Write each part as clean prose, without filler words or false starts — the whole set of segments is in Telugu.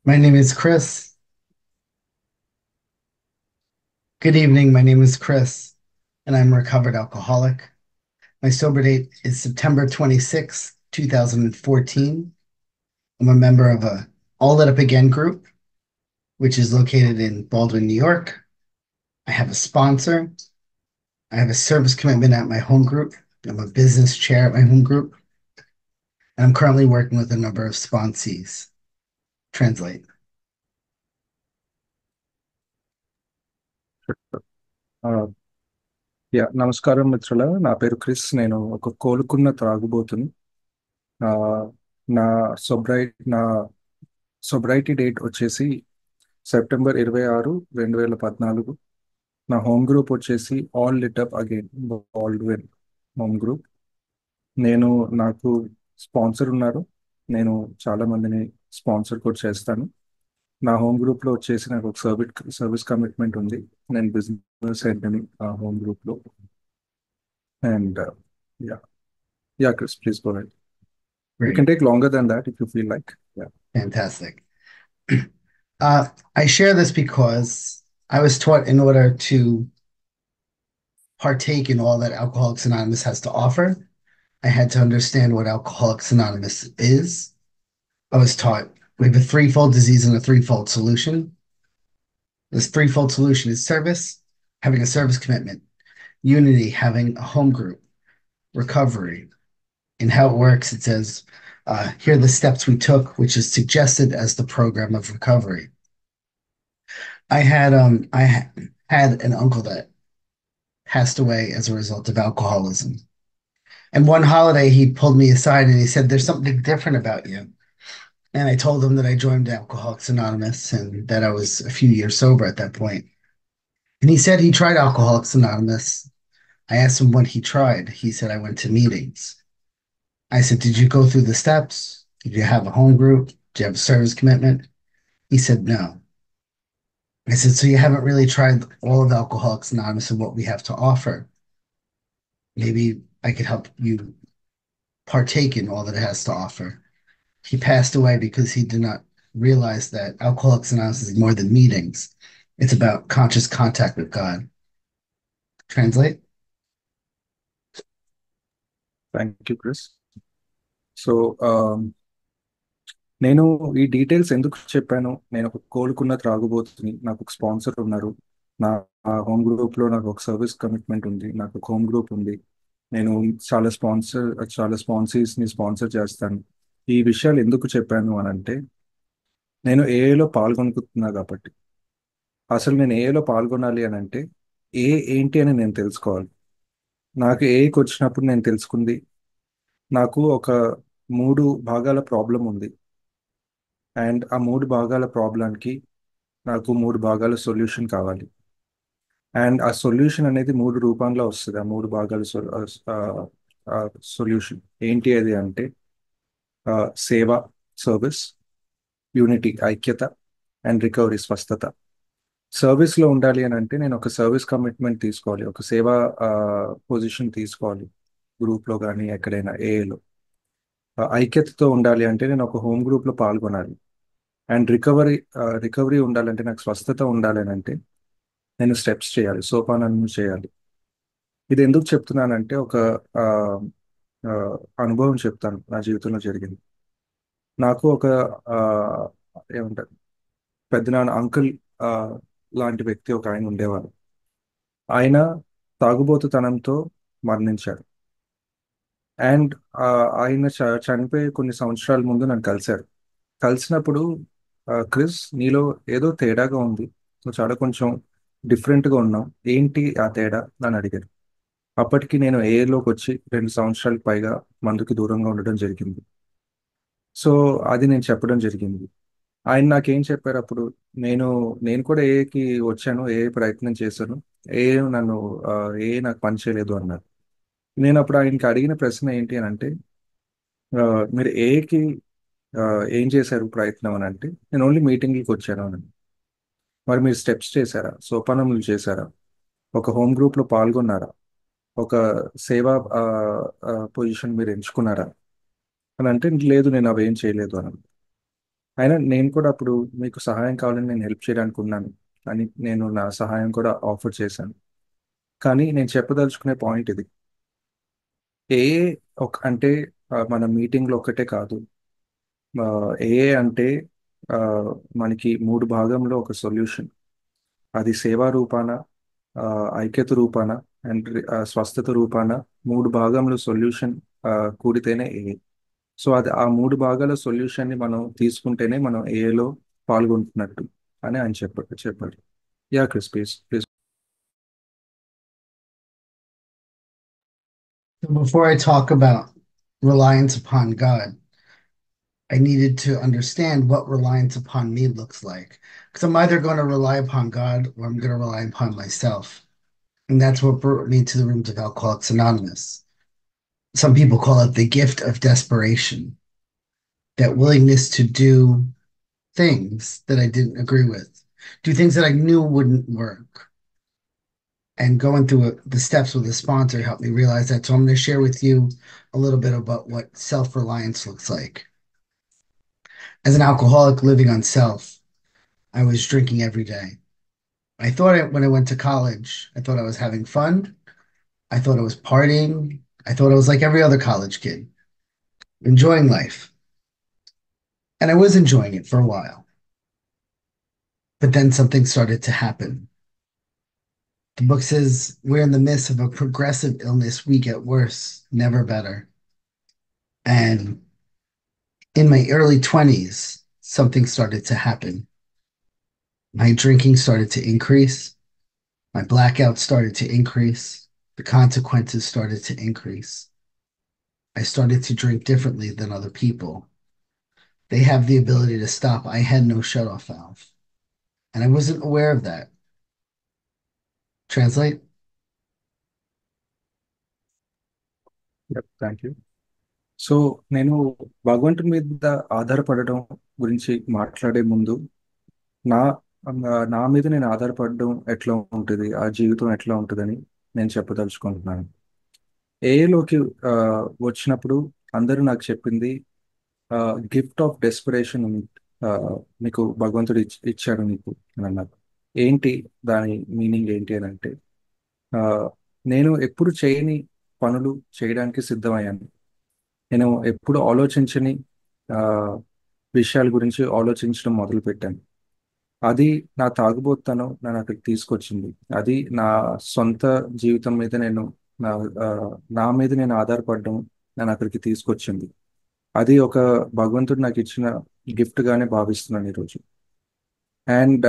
My name is Chris. Good evening. My name is Chris, and I'm a recovered alcoholic. My sober date is September 26th, 2014. I'm a member of a All Lit Up Again group, which is located in Baldwin, New York. I have a sponsor. I have a service commitment at my home group. I'm a business chair at my home group. And I'm currently working with a number of sponsees. Translate. ఆ, నమస్కారం మిత్రుల. నా పేరు క్రిస్. నేను ఒక కోలుకున్న త్రాగుబోతుని. ఆ, నా నా సొబ్రైటీ డేట్ వచ్చేసి సెప్టెంబర్ 26, 2014. నా హోమ్ గ్రూప్ వచ్చేసి all lit up again Baldwin home group. నేను నాకు స్పాన్సర్ ఉన్నారు. నేను చాలా మందిని స్పాన్సర్ కూడా చేస్తాను. నా హోమ్ గ్రూప్లో వచ్చేసి నాకు ఒక సర్వీస్ కమిట్మెంట్ ఉంది. నేను బిజినెస్ హెడ్ని ఆ హోమ్ గ్రూప్లో. And yeah yeah Chris, please go ahead. We can Great. take longer than that if you feel like. Yeah. Fantastic. I share this because I was taught in order to partake in all that Alcoholics Anonymous has to offer, I had to understand what Alcoholics Anonymous is. I was taught we have a threefold disease and a threefold solution. This threefold solution is service, having a service commitment, unity, having a home group, recovery. And how it works, it says, here are the steps we took, which is suggested as the program of recovery. I had an uncle that passed away as a result of alcoholism. And one holiday, he pulled me aside and he said, "There's something different about you." And I told him that I joined Alcoholics Anonymous and that I was a few years sober at that point. And he said he tried Alcoholics Anonymous. I asked him what he tried. He said, "I went to meetings." I said, "Did you go through the steps? Did you have a home group? Did you have a service commitment?" He said, "No." I said, "So you haven't really tried all of Alcoholics Anonymous and what we have to offer. Maybe I could help you partake in all that it has to offer." He passed away because he did not realize that Alcoholics Anonymous is more than meetings. It's about conscious contact with God. Translate? Thank you, Chris. So నేను ఈ డీటెయిల్స్ ఎందుకు చెప్పాను? నేను ఒక కోలుకున్న త్రాగుబోతుని, నాకు ఒక స్పాన్సర్ ఉన్నారు. నా హోమ్ గ్రూప్లో నాకు ఒక సర్వీస్ కమిట్మెంట్ ఉంది. నాకు ఒక హోమ్ గ్రూప్ ఉంది. నేను చాలా చాలా స్పాన్సీస్ని స్పాన్సర్ చేస్తాను. ఈ విషయాలు ఎందుకు చెప్పాను అని అంటే, నేను ఏఏలో పాల్గొనుకుతున్నా కాబట్టి. అసలు నేను ఏఏలో పాల్గొనాలి అని అంటే ఏ ఏంటి అని నేను తెలుసుకోవాలి. నాకు ఏకి వచ్చినప్పుడు నేను తెలుసుకుంది, నాకు ఒక 3 భాగాల ప్రాబ్లం ఉంది. అండ్ ఆ 3 భాగాల ప్రాబ్లంకి నాకు 3 భాగాల సొల్యూషన్ కావాలి. అండ్ ఆ సొల్యూషన్ అనేది 3 రూపంలో వస్తుంది. ఆ 3 భాగాల సొల్యూషన్ ఏంటి అది అంటే, సేవ, సర్వీస్, యూనిటీ, ఐక్యత, అండ్ రికవరీ, స్వస్థత. సర్వీస్లో ఉండాలి అని అంటే నేను ఒక సర్వీస్ కమిట్మెంట్ తీసుకోవాలి, ఒక సేవా పొజిషన్ తీసుకోవాలి, గ్రూప్లో కానీ ఎక్కడైనా ఏఏలో. ఐక్యతతో ఉండాలి అంటే నేను ఒక హోమ్ గ్రూప్లో పాల్గొనాలి. అండ్ రికవరీ ఉండాలంటే, నాకు స్వస్థత ఉండాలి అని అంటే నేను స్టెప్స్ చేయాలి, సోపానాలను చేయాలి. ఇది ఎందుకు చెప్తున్నానంటే ఒక ఆ, ఆ, అనుభవం చెప్తాను, నా జీవితంలో జరిగింది. నాకు ఒక ఆ, ఏమంటారు, పెద్దనాన్న అంకుల్ ఆ, లాంటి వ్యక్తి ఒక ఆయన ఉండేవారు. ఆయన తాగుబోతుతనంతో మరణించారు. అండ్ ఆయన చనిపోయే కొన్ని సంవత్సరాల ముందు నన్ను కలిశారు. కలిసినప్పుడు, క్రిస్, నీలో ఏదో తేడాగా ఉంది, నువ్వు చాలా కొంచెం డిఫరెంట్గా ఉన్నావు, ఏంటి ఆ తేడా అని అడిగారు. అప్పటికి నేను ఏఏలోకి వచ్చి 2 సంవత్సరాలకు పైగా మందుకి దూరంగా ఉండడం జరిగింది. సో అది నేను చెప్పడం జరిగింది. ఆయన నాకేం చెప్పారు అప్పుడు, నేను నేను కూడా ఏఏకి వచ్చాను, ఏ ప్రయత్నం చేశాను, ఏ నన్ను ఆ, ఏ నాకు పని చేయలేదు అన్నారు. నేను అప్పుడు ఆయనకి అడిగిన ప్రశ్న ఏంటి అని అంటే, మీరు ఏకి ఏం చేశారు ప్రయత్నం అని అంటే, నేను ఓన్లీ మీటింగ్కి వచ్చాను అని. మరి మీరు స్టెప్స్ చేశారా, సోపానములు చేశారా, ఒక హోమ్ గ్రూప్లో పాల్గొన్నారా, ఒక సేవా పొజిషన్ మీరు ఎంచుకున్నారా అని అంటే, లేదు నేను అవేం చేయలేదు అని. అయినా నేను కూడా అప్పుడు మీకు సహాయం కావాలని నేను హెల్ప్ చేయడానికి ఉన్నాను అని నేను నా సహాయం కూడా ఆఫర్ చేశాను. కానీ నేను చెప్పదలుచుకునే పాయింట్ ఇది. ఏ ఒక అంటే మన మీటింగ్లో ఒక్కటే కాదు. ఏ అంటే ఆ, మనకి మూడు భాగంలో ఒక సొల్యూషన్. అది సేవా రూపాన, ఆ, ఐక్యత రూపాన అండ్ స్వస్థత రూపాన మూడు భాగంలో సొల్యూషన్ కూడితేనే ఏ. సో అది ఆ మూడు భాగాల సొల్యూషన్ ని మనం తీసుకుంటేనే మనం ఏలో పాల్గొంటున్నట్టు అని ఆయన చెప్పారు. Yeah Chris, please please. So before I talk about reliance upon God, I needed to understand what reliance upon me looks like. Because I'm either going to rely upon God or I'm going to rely upon myself. And that's what brought me to the rooms of Alcoholics Anonymous. Some people call it the gift of desperation, that willingness to do things that I didn't agree with, do things that I knew wouldn't work. And going through the steps with a sponsor helped me realize that. So I'm going to share with you a little bit about what self reliance looks like. As an alcoholic living on self, I was drinking every day. I thought when I went to college, I thought I was having fun. I thought I was partying. I thought I was like every other college kid, enjoying life. And I was enjoying it for a while. But then something started to happen. The book says we're in the midst of a progressive illness. We get worse, never better. And in my early 20s, something started to happen. My drinking started to increase. My blackouts started to increase. The consequences started to increase. I started to drink differently than other people. They have the ability to stop. I had no shutoff valve. And I wasn't aware of that. Translate? Thank you. So నేను భగవంతుని మీద ఆధారపడడం గురించి మాట్లాడే ముందు నా నా మీద నేను ఆధారపడడం ఎట్లా ఉంటుంది, ఆ జీవితం ఎట్లా ఉంటుందని నేను చెప్పదలుచుకుంటున్నాను. ఏలోకి వచ్చినప్పుడు అందరూ నాకు చెప్పింది గిఫ్ట్ ఆఫ్ డెస్పిరేషన్ నీకు భగవంతుడు ఇచ్చాడు నీకు అని అన్నారు. ఏంటి దాని మీనింగ్ ఏంటి అని అంటే, ఆ, నేను ఎప్పుడు చేయని పనులు చేయడానికి సిద్ధమయ్యాను. నేను ఎప్పుడు ఆలోచించని ఆ, విషయాల గురించి ఆలోచించడం మొదలుపెట్టాను. అది నా తాగుబోతుతనం నన్ను అక్కడికి తీసుకొచ్చింది. అది నా సొంత జీవితం మీద నేను నా ఆ, నా మీద నేను ఆధారపడడం నన్ను అక్కడికి తీసుకొచ్చింది. అది ఒక భగవంతుడు నాకు ఇచ్చిన గిఫ్ట్ గానే భావిస్తున్నాను ఈరోజు. అండ్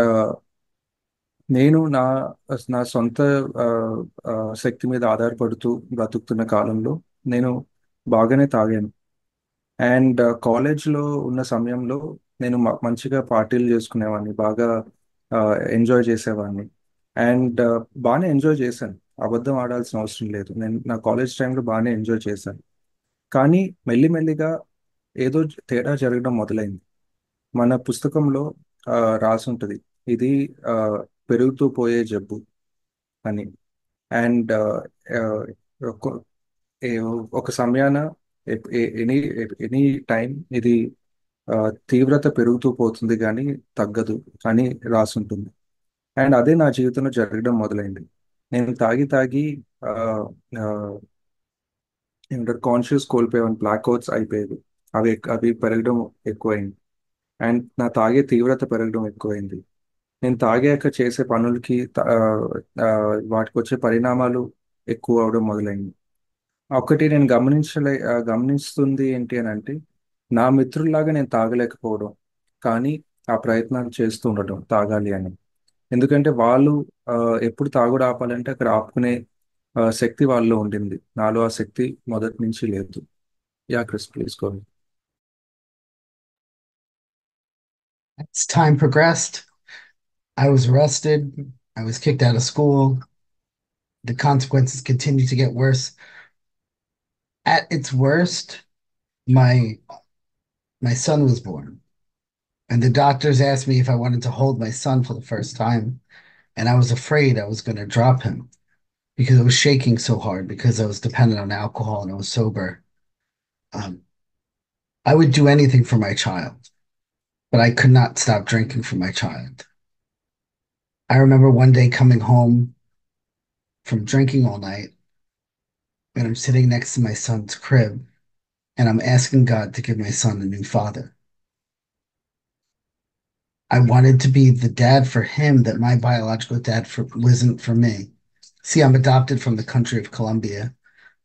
నేను నా సొంత ఆ, ఆ, శక్తి మీద ఆధారపడుతూ బ్రతుకుతున్న కాలంలో నేను బాగానే తాగాను. అండ్ కాలేజ్లో ఉన్న సమయంలో నేను మంచిగా పార్టీలు చేసుకునేవాడిని, బాగా ఎంజాయ్ చేసేవాడిని. అండ్ బాగానే ఎంజాయ్ చేశాను. అబద్ధం ఆడాల్సిన అవసరం లేదు, నేను నా కాలేజ్ టైంలో బాగానే ఎంజాయ్ చేశాను. కానీ మెల్లిమెల్లిగా ఏదో తేడా జరగడం మొదలైంది. మన పుస్తకంలో ఆ, రాసి ఉంటుంది, ఇది ఆ, పెరుగుతూ పోయే జబ్బు అని. అండ్ ఒక ఏ- ఒక సమయాన ఎనీ ఎనీ టైం ఇది ఆ, తీవ్రత పెరుగుతూ పోతుంది కానీ తగ్గదు అని రాసుంటుంది. అండ్ అదే నా జీవితంలో జరగడం మొదలైంది. నేను తాగి తాగి ఆ, ఆ, ఏమంటారు, కాన్షియస్ కోల్పోయాను, బ్లాక్ అవుట్స్ అయిపోయేది. అవి పెరగడం ఎక్కువైంది. అండ్ నా తాగే తీవ్రత పెరగడం ఎక్కువైంది. నేను తాగాక చేసే పనులకి వాటికి వచ్చే పరిణామాలు ఎక్కువ అవడం మొదలైంది. ఒకటి నేను గమనిస్తుంది ఏంటి అని అంటే, నా మిత్రుల్లాగా నేను తాగలేకపోవడం, కానీ ఆ ప్రయత్నం చేస్తూ ఉండటం తాగాలి అని. ఎందుకంటే వాళ్ళు ఆ, ఎప్పుడు తాగుడు ఆపాలంటే అక్కడ ఆపుకునే శక్తి వాళ్ళలో ఉండింది. నాలో ఆ శక్తి మొదటి నుంచి లేదు. Yeah Chris, please go. As time progressed, I was arrested. I was kicked out of school. The consequences continued to get worse. At its worst, my my son was born, and the doctors asked me if I wanted to hold my son for the first time, and I was afraid I was going to drop him because I was shaking so hard because I was dependent on alcohol and I was sober. Um, I would do anything for my child. but I could not stop drinking for my child. I remember one day coming home from drinking all night, and I'm sitting next to my son's crib, and I'm asking God to give my son a new father. I wanted to be the dad for him that my biological wasn't for me. See, I'm adopted from the country of Colombia.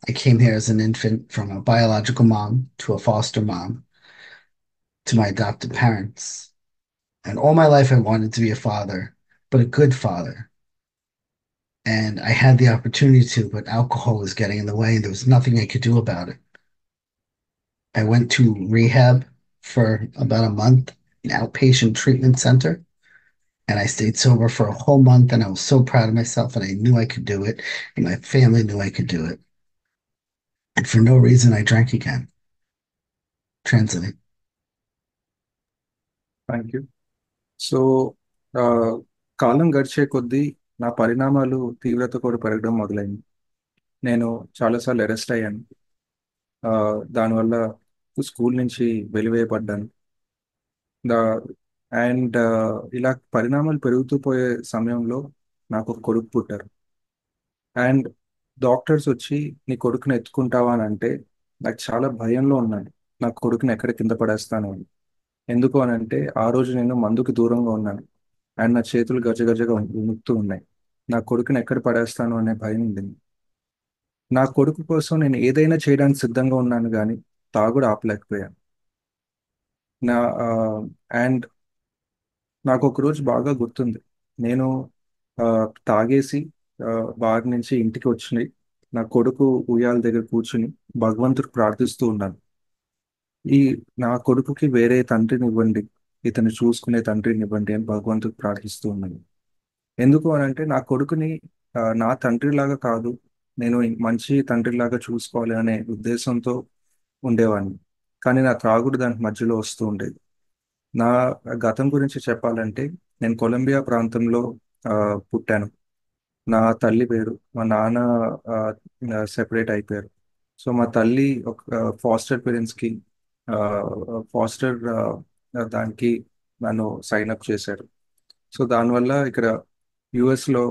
I came here as an infant from a biological mom to a foster mom to my adopted parents. And all my life, I wanted to be a father, but a good father. And I had the opportunity to, but alcohol was getting in the way, and there was nothing I could do about it. I went to rehab for about a month, an outpatient treatment center, and I stayed sober for a whole month. And I was so proud of myself, and I knew I could do it, and my family knew I could do it. And for no reason, I drank again, transiting. Thank you. So ఆ, కాలం గడిచే కొద్దీ నా పరిణామాలు తీవ్రత కూడా పెరగడం మొదలైంది. నేను చాలాసార్లు అరెస్ట్ అయ్యాను. ఆ, దానివల్ల స్కూల్ నుంచి వెలివేయబడ్డాను. దా అండ్ ఇలా పరిణామాలు పెరుగుతూ పోయే సమయంలో నాకు ఒక కొడుకు పుట్టారు. అండ్ డాక్టర్స్ వచ్చి నీ కొడుకుని ఎత్తుకుంటావా అని అంటే నాకు చాలా భయంలో ఉన్నాను. నా కొడుకుని ఎక్కడ కింద పడేస్తాను అని. ఎందుకు అని అంటే ఆ రోజు నేను మందుకి దూరంగా ఉన్నాను అండ్ నా చేతులు గజగజగా వణుకుతూ ఉన్నాయి. నా కొడుకుని ఎక్కడ పడేస్తాను అనే భయం ఉండింది. నా కొడుకు కోసం నేను ఏదైనా చేయడానికి సిద్ధంగా ఉన్నాను, కానీ తాగుడు ఆపలేకపోయాను. నా అండ్ నాకు ఒక రోజు బాగా గుర్తుంది. నేను ఆ, తాగేసి ఆ, బార్ నుంచి ఇంటికి వచ్చి నా కొడుకు ఉయ్యాల దగ్గర కూర్చుని భగవంతుడు ప్రార్థిస్తూ ఉన్నాను. ఈ నా కొడుకుకి వేరే తండ్రిని ఇవ్వండి, ఇతను చూసుకునే తండ్రిని ఇవ్వండి అని భగవంతుడు ప్రార్థిస్తూ ఉన్నాను. ఎందుకు అని అంటే నా కొడుకుని నా తండ్రిలాగా కాదు, నేను మంచి తండ్రిలాగా చూసుకోవాలి అనే ఉద్దేశంతో ఉండేవాడిని. కానీ నా త్రాగుడు దానికి మధ్యలో వస్తూ ఉండేది. నా గతం గురించి చెప్పాలంటే నేను కొలంబియా ప్రాంతంలో ఆ, పుట్టాను. నా తల్లి పేరు, మా నాన్న సెపరేట్ అయిపోయారు. సో మా తల్లి ఒక ఫాస్టర్ పేరెంట్స్కి ఫాస్టర్ దానికి నన్ను సైన్ అప్ చేశారు. సో దానివల్ల ఇక్కడ యుఎస్లో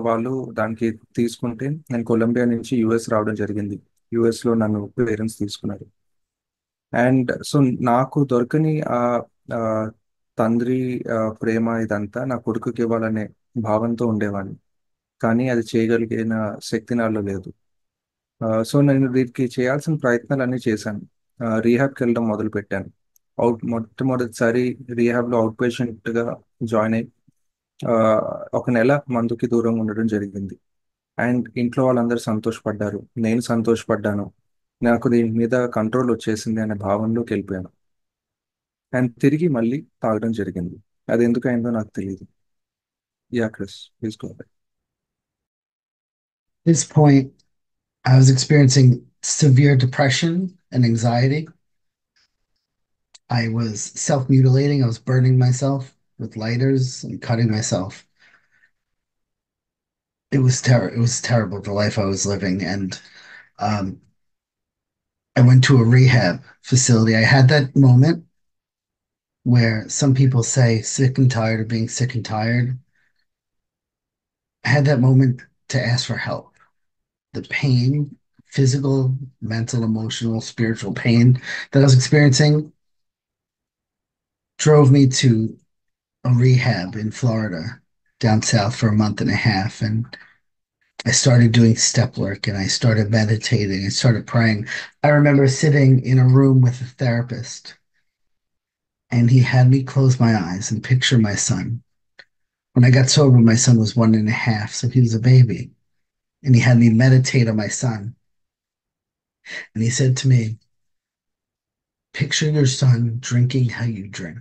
వాళ్ళు దానికి తీసుకుంటే నేను కొలంబియా నుంచి యుఎస్ రావడం జరిగింది. యుఎస్లో నన్ను పేరెంట్స్ తీసుకున్నారు. అండ్ సో నాకు దొరకని ఆ తండ్రి ప్రేమ ఇదంతా నా కొడుకుకి ఇవ్వాలనే భావంతో ఉండేవాడిని. కానీ అది చేయగలిగిన శక్తి నాలో లేదు. సో నేను దీనికి చేయాల్సిన ప్రయత్నాలు అన్నీ చేశాను. రీహాబ్కి వెళ్ళడం మొదలు పెట్టాను. మొట్టమొదటిసారి రీహాబ్లో అవుట్ పేషెంట్గా జాయిన్ అయ్యి ఆ, ఒక నెల మందుకి దూరంగా ఉండడం జరిగింది. అండ్ ఇంట్లో వాళ్ళందరూ సంతోషపడ్డారు, నేను సంతోషపడ్డాను. నాకు దీని మీద కంట్రోల్ వచ్చేసింది అనే భావనలోకి వెళ్ళిపోయాను. అండ్ తిరిగి మళ్ళీ తాగడం జరిగింది. అది ఎందుకైందో నాకు తెలియదు. Yeah Chris, please go. At this point, I was experiencing severe depression and anxiety. I was self-mutilating. I was burning myself with lighters and cutting myself. It was terrible, the life I was living. And um, I went to a rehab facility. I had that moment where some people say sick and tired of being sick and tired. I had that moment to ask for help. The pain, physical, mental, emotional, spiritual pain that I was experiencing drove me to a rehab in Florida, down south for a month and a half. And I started doing step work and I started meditating. I started praying. I remember sitting in a room with a therapist, and he had me close my eyes and picture my son. When I got sober, my son was 1.5, so he was a baby. And he had me meditate on my son. And he said to me, picture your son drinking how you drink.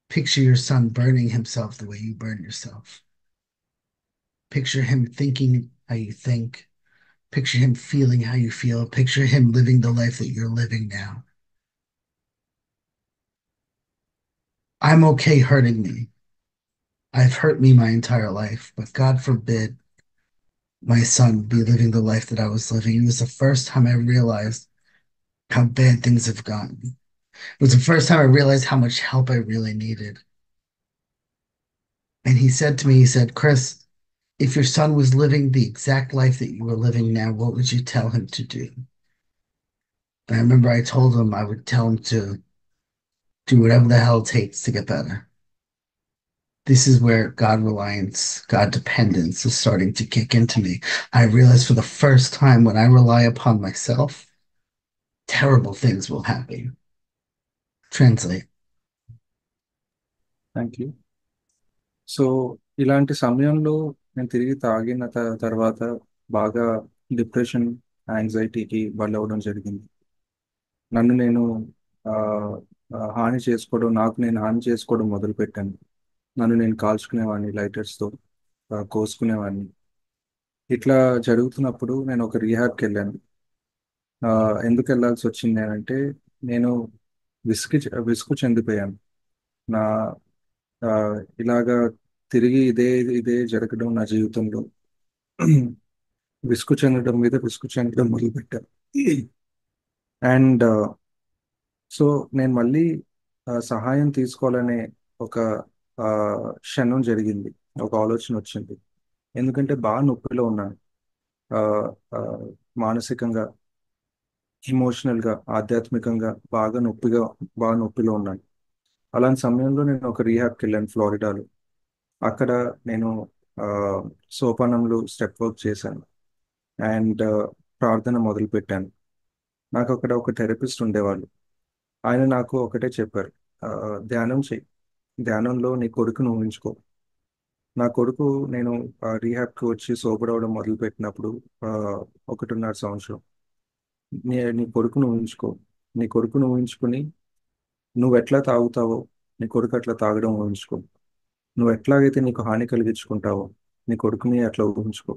Picture your son burning himself the way you burn yourself. Picture him thinking how you think. Picture him feeling how you feel. Picture him living the life that you're living now. I'm okay hurting me. I've hurt me my entire life, but God forbid my son be living the life that I was living. It was the first time I realized how bad things have gotten. It was the first time I realized how much help I really needed. And he said to me, he said, Chris, if your son was living the exact life that you were living now, what would you tell him to do? And I remember I told him I would tell him to do whatever the hell it takes to get better. This is where God reliance, God dependence is starting to kick into me. I realized for the first time when I rely upon myself, terrible things will happen. Translate. Thank you. So ఇలాంటి సమయంలో నేను తిరిగి తాగిన తర్వాత బాగా డిప్రెషన్, యాంగ్జైటీకి బలవడం జరిగింది. నన్ను నేను ఆ, హాని చేసుకోవడం, నాకు నేను హాని చేసుకోవడం మొదలుపెట్టాను. నన్ను నేను కాల్చుకునేవాడిని లైటర్స్తో, కోసుకునేవాడిని. ఇట్లా జరుగుతున్నప్పుడు నేను ఒక రీహాబ్కి వెళ్ళాను. ఆ, ఎందుకు వెళ్ళాల్సి వచ్చింది అంటే నేను విసుగు చెందిపోయాను. నా ఆ, ఇలాగా తిరిగి ఇదే ఇదే జరగడం నా జీవితంలో విసుగు చెందడం మొదలుపెట్టాను. అండ్ సో నేను మళ్ళీ సహాయం తీసుకోవాలనే ఒక ఆ, క్షణం జరిగింది, ఒక ఆలోచన వచ్చింది. ఎందుకంటే బాగా నొప్పిలో ఉన్నాను. ఆ, ఆ, మానసికంగా, ఇమోషనల్గా, ఆధ్యాత్మికంగా బాగా నొప్పిలో ఉన్నాను. అలాంటి సమయంలో నేను ఒక రీహాబ్కి వెళ్ళాను ఫ్లోరిడాలో. అక్కడ నేను ఆ, సోపానంలో స్టెప్ వర్క్ చేశాను. అండ్ ప్రార్థన మొదలుపెట్టాను. నాకు అక్కడ ఒక థెరపిస్ట్ ఉండేవాళ్ళు. ఆయన నాకు ఒకటే చెప్పారు, "ఆ, ధ్యానం చెయ్యి. ధ్యానంలో నీ కొడుకును ఊహించుకో." నా కొడుకు, నేను రీహాబ్కి వచ్చి సోబర్ అవడం మొదలుపెట్టినప్పుడు ఆ, 1.5 సంవత్సరం. నీ కొడుకును ఊహించుకో. నీ కొడుకును ఊహించుకుని నువ్వు ఎట్లా తాగుతావో నీ కొడుకు అట్లా తాగడం ఊహించుకో. నువ్వు ఎట్లాగైతే నీకు హాని కలిగించుకుంటావో నీ కొడుకుని అట్లా ఊహించుకో.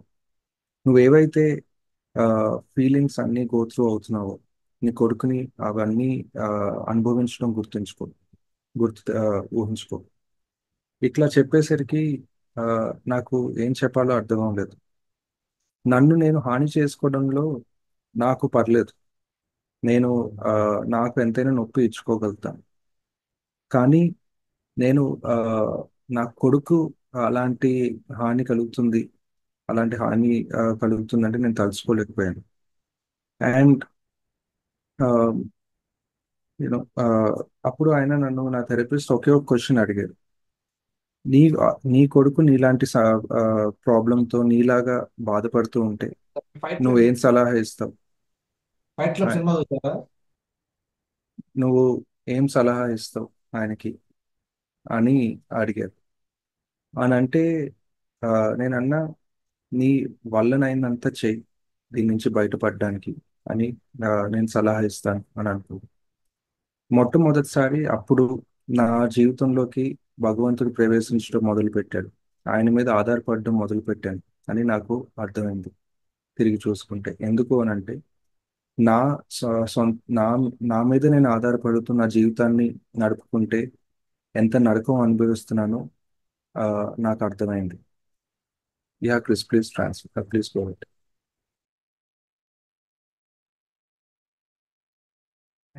నువ్వేవైతే ఫీలింగ్స్ అన్నీ గో త్రూ అవుతున్నావో నీ కొడుకుని అవన్నీ అనుభవించడం ఊహించుకో. ఇట్లా చెప్పేసరికి ఆ, నాకు ఏం చెప్పాలో అర్థం అవ్వలేదు. నన్ను నేను హాని చేసుకోవడంలో నాకు పర్లేదు. నేను ఆ, నాకు ఎంతైనా నొప్పి ఇచ్చుకోగలుగుతాను. కానీ నేను ఆ, నా కొడుకు అలాంటి హాని కలుగుతుంది అలాంటి హాని కలుగుతుందంటే నేను తలుచుకోలేకపోయాను. అండ్ యూనో అప్పుడు ఆయన నన్ను, నా థెరపిస్ట్ ఒకే ఒక క్వశ్చన్ అడిగారు. నీ నీ కొడుకు నీలాంటి ప్రాబ్లంతో నీలాగా బాధపడుతూ ఉంటే ఫైట్ క్లబ్ నువ్వేం సలహా ఇస్తావు? ఫైట్ క్లబ్ ఆ- సినిమా చూసారా? నువ్వు ఏం సలహా ఇస్తావు ఆయనకి అని అడిగారు. అని అంటే ఆ, నేను అన్నా, నీ వల్లనైనంత చెయ్యి దీని నుంచి బయటపడడానికి అని నేను సలహా ఇస్తాను అని అనుకుంటున్నాను. మొట్టమొదటిసారి అప్పుడు నా జీవితంలోకి భగవంతుడు ప్రవేశించడం మొదలుపెట్టాడు. ఆయన మీద ఆధారపడడం మొదలుపెట్టాను అని నాకు అర్థమైంది తిరిగి చూసుకుంటే. ఎందుకు అని అంటే నా సొంత నా మీద నేను ఆధారపడుతూ నా జీవితాన్ని నడుపుకుంటే ఎంత నరకం అనుభవిస్తున్నానో ఆ, నాకు అర్థమైంది. Yeah Chris, please transfer, please go ahead.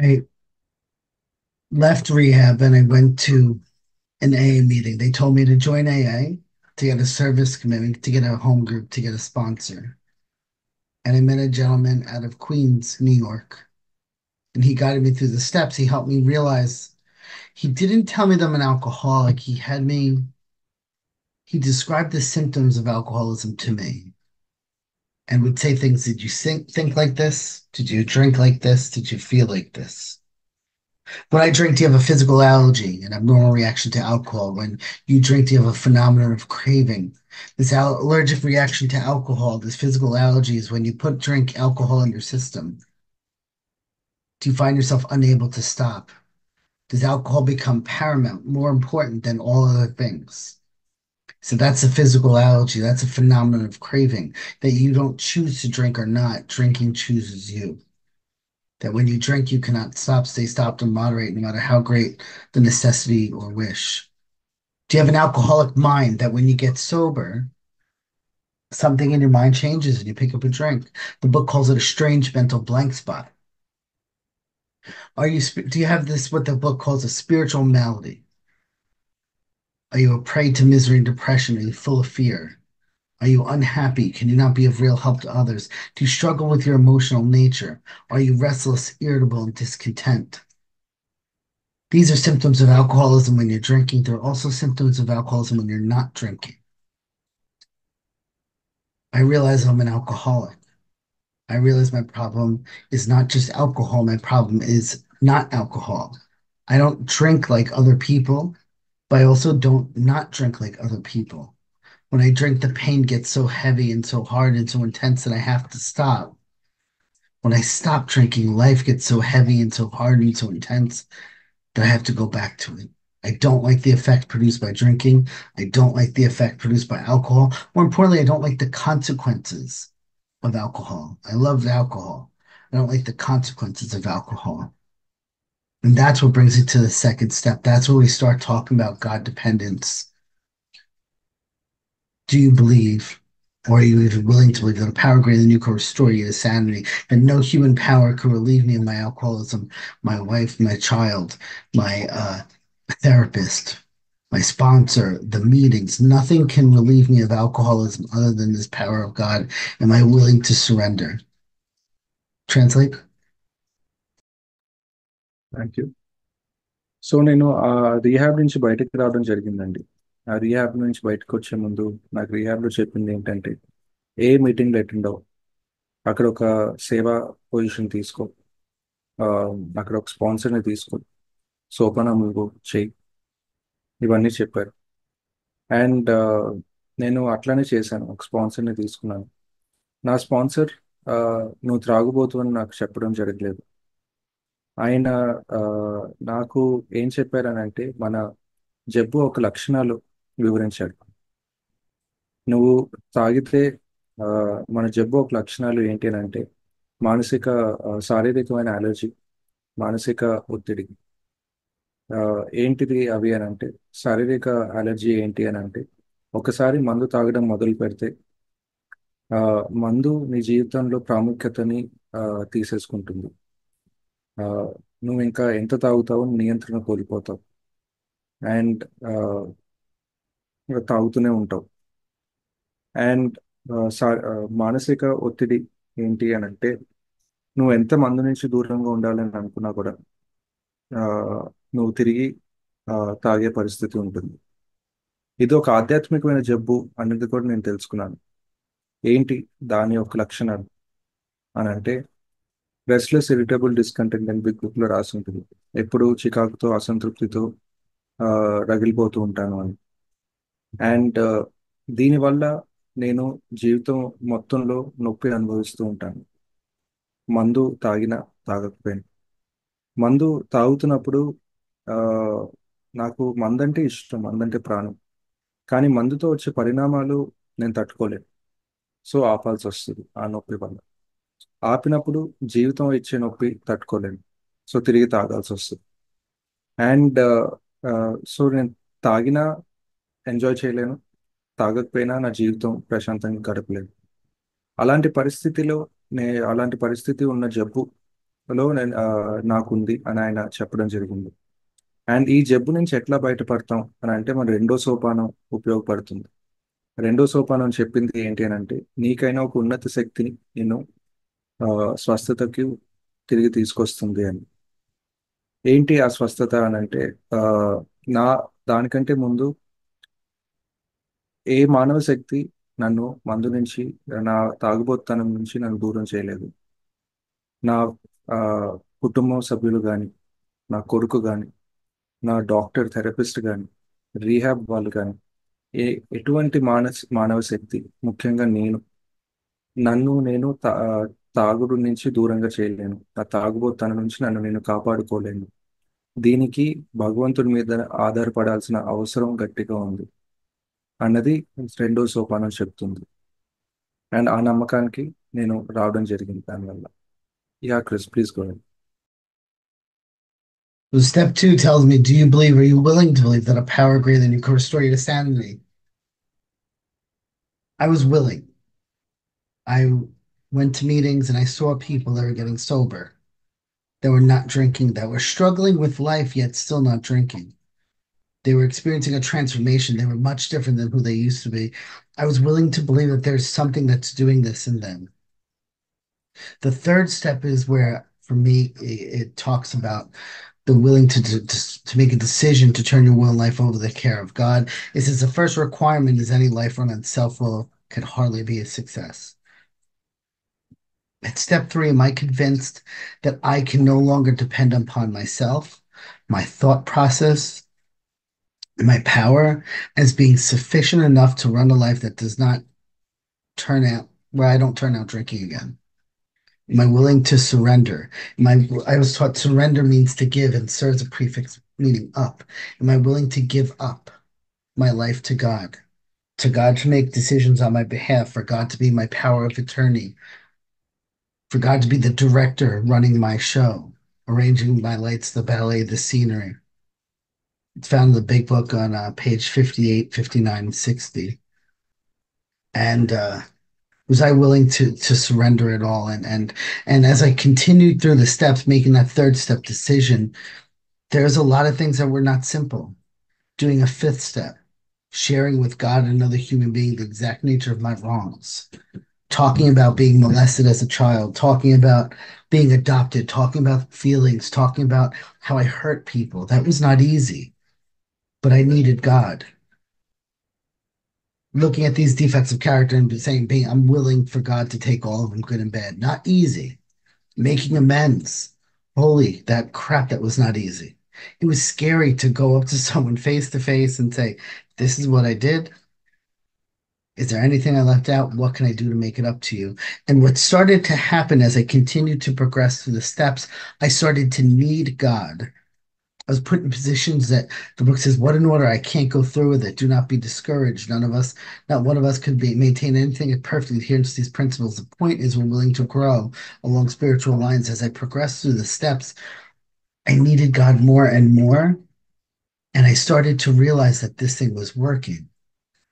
I left rehab and I went to an AA meeting. They told me to join AA to get a service commitment, to get a home group, to get a sponsor. And I met a gentleman out of Queens, New York, and he guided me through the steps. He helped me realize he didn't tell me that I'm an alcoholic. He described the symptoms of alcoholism to me and would say things. Did you think like this? Did you drink like this? Did you feel like this? When I drink, do you have a physical allergy, an abnormal reaction to alcohol? When you drink, do you have a phenomenon of craving? This allergic reaction to alcohol, this physical allergy is when you put drink alcohol in your system. Do you find yourself unable to stop? Does alcohol become paramount, more important than all other things? So that's a physical allergy. That's a phenomenon of craving that you don't choose to drink or not. Drinking chooses you. That when you drink, you cannot stop, stay stopped, or moderate, no matter how great the necessity or wish. Do you have an alcoholic mind that when you get sober, something in your mind changes and you pick up a drink? The book calls it a strange mental blank spot. Do you have this, what the book calls a spiritual malady? Are you a prey to misery and depression? Are you full of fear? Are you unhappy? Can you not be of real help to others? Do you struggle with your emotional nature? Are you restless, irritable, and discontent? These are symptoms of alcoholism when you're drinking. They're also symptoms of alcoholism when you're not drinking. I realize I'm an alcoholic. I realize my problem is not just alcohol. My problem is not alcohol. I don't drink like other people, but I also don't not drink like other people. When I drink, the pain gets so heavy and so hard and so intense that I have to stop. When I stop drinking, life gets so heavy and so hard and so intense that I have to go back to it. I don't like the effect produced by drinking. I don't like the effect produced by alcohol. More importantly, I don't like the consequences of alcohol. I love alcohol. I don't like the consequences of alcohol. And that's what brings it to the second step. That's where we start talking about God dependence. Do you believe, or are you even willing to believe that a power greater than you can restore you to sanity, and no human power could relieve me of my alcoholism, my wife, my child, my therapist, my sponsor, the meetings? Nothing can relieve me of alcoholism other than this power of God. Am I willing to surrender? Translate. Thank you. So నేను ఆ రీహాబ్ నుంచి బయటకు రావడం జరిగిందండి. ఆ రీహాబ్ నుంచి బయటకు వచ్చే ముందు నాకు రీహాబ్లో చెప్పింది ఏంటంటే, ఏ మీటింగ్లో అటెండ్ అవ్వు, అక్కడ ఒక సేవా పొజిషన్ తీసుకో, ఆ, అక్కడ ఒక స్పాన్సర్ని తీసుకో, సోపానములు చేయి, ఇవన్నీ చెప్పారు. అండ్ నేను అట్లానే చేశాను, ఒక స్పాన్సర్ని తీసుకున్నాను. నా స్పాన్సర్ నువ్వు త్రాగుబోతు అని నాకు చెప్పడం జరగలేదు. ఆయన ఆ, నాకు ఏం చెప్పారనంటే, మన జబ్బు ఒక లక్షణాలు వివరించాడు. నువ్వు తాగితే ఆ, మన జబ్బు ఒక లక్షణాలు ఏంటి అని అంటే, మానసిక శారీరకమైన అలర్జీ, మానసిక ఒత్తిడి. ఆ, ఏంటిది అవి అని అంటే, శారీరక అలర్జీ ఏంటి అని అంటే, ఒకసారి మందు తాగడం మొదలు పెడితే ఆ, మందు నీ జీవితంలో ప్రాముఖ్యతని ఆ, తీసేసుకుంటుంది. ఆ, నువ్వు ఇంకా ఎంత తాగుతావో నియంత్రణ కోల్పోతావు. అండ్ తాగుతూనే ఉంటావు. అండ్ మానసిక ఒత్తిడి ఏంటి అని అంటే, నువ్వు ఎంత మందు నుంచి దూరంగా ఉండాలని అనుకున్నా కూడా ఆ, నువ్వు తిరిగి ఆ, తాగే పరిస్థితి ఉంటుంది. ఇది ఒక ఆధ్యాత్మికమైన జబ్బు అనేది కూడా నేను తెలుసుకున్నాను. ఏంటి దాని యొక్క లక్షణాలు అని అంటే, రెస్ట్లెస్ ఇరిటబుల్ డిస్కంటెంట్ అని బిగ్ బుక్లో రాసి ఉంటుంది. ఎప్పుడు చికాకుతో అసంతృప్తితో ఆ, రగిలిపోతూ ఉంటాను అని. అండ్ దీనివల్ల నేను జీవితం మొత్తంలో నొప్పి అనుభవిస్తూ ఉంటాను, మందు తాగినా తాగకపోయినా. మందు తాగుతున్నప్పుడు ఆ, నాకు మందంటే ఇష్టం, మందంటే ప్రాణం. కానీ మందుతో వచ్చే పరిణామాలు నేను తట్టుకోలేను. సో ఆపాల్సి వస్తుంది ఆ నొప్పి వల్ల. ఆపినప్పుడు జీవితం ఇచ్చే నొప్పి తట్టుకోలేను. సో తిరిగి తాగాల్సి వస్తుంది. అండ్ సో నేను తాగినా ఎంజాయ్ చేయలేను, తాగకపోయినా నా జీవితం ప్రశాంతంగా గడపలేను. అలాంటి పరిస్థితిలో అలాంటి పరిస్థితి ఉన్న జబ్బులో నాకుంది అని ఆయన చెప్పడం జరిగింది. అండ్ ఈ జబ్బు నుంచి ఎట్లా బయటపడతాం అని అంటే, మన రెండో సోపానం ఉపయోగపడుతుంది. రెండో సోపానం చెప్పింది ఏంటి అని అంటే, నీకైనా ఒక ఉన్నత శక్తిని నేను ఆ, స్వస్థతకి తిరిగి తీసుకొస్తుంది అని. ఏంటి ఆ స్వస్థత అని అంటే, ఆ, నా దానికంటే ముందు ఏ మానవ శక్తి నన్ను మందు నుంచి, నా తాగుబోతుతనం నుంచి నన్ను దూరం చేయలేదు. నా ఆ, కుటుంబం సభ్యులు కానీ, నా కొడుకు కానీ, నా డాక్టర్ థెరపిస్ట్ కానీ, రీహాబ్ వాళ్ళు కానీ, ఏ ఎటువంటి మానవ శక్తి, ముఖ్యంగా నన్ను నేను తాగుడు నుంచి దూరంగా చేయలేను. ఆ తాగుబోతనం నుంచి నన్ను నేను కాపాడుకోలేను. దీనికి భగవంతుడి మీద ఆధారపడాల్సిన అవసరం గట్టిగా ఉంది అన్నది రెండో సోపానం చెప్తుంది. అండ్ ఆ నమ్మకానికి నేను రావడం జరిగింది దానివల్ల. Yeah Chris, please go ahead. So step two tells me, do you believe, are you willing to believe that a power greater than you can restore you to sanity? I was willing. I went to meetings and I saw people that were getting sober. that were not drinking, that were struggling with life yet still not drinking. They were experiencing a transformation. They were much different than who they used to be. I was willing to believe that there's something that's doing this in them. The third step is where, for me, it talks about the willing to make a decision to turn your will and life over to the care of God. It says the first requirement is any life run on self will could hardly be a success. At step three, am I convinced that I can no longer depend upon myself, my thought process, my power as being sufficient enough to run a life that does not turn out where I don't turn out drinking again? Am I willing to surrender? I was taught surrender means to give and serves a prefix meaning up. Am I willing to give up my life to God to make decisions on my behalf, for God to be my power of attorney, for God to be the director running my show, arranging my lights, the ballet, the scenery? It's found in the big book on page 58, 59, 60. And was I willing to surrender it all? And as I continued through the steps, making that third step decision, there's a lot of things that were not simple. Doing a fifth step, sharing with God and another human being the exact nature of my wrongs, talking about being molested as a child, talking about being adopted, talking about feelings, talking about how I hurt people. That was not easy, but I needed God. Looking at these defects of character and saying, being, I'm willing for God to take all of them, good and bad. Not easy. Making amends. Holy, that crap, that was not easy. It was scary to go up to someone face to face and say, this is what I did. Is there anything I left out? What can I do to make it up to you? And what started to happen as I continued to progress through the steps, I started to need God. I was put in positions that the book says, "What in order? I can't go through with it. Do not be discouraged. None of us, not one of us, could be maintain anything at perfect adherence to these principles. The point is, we're willing to grow along spiritual lines." As I progressed through the steps, I needed God more and more, and I started to realize that this thing was working.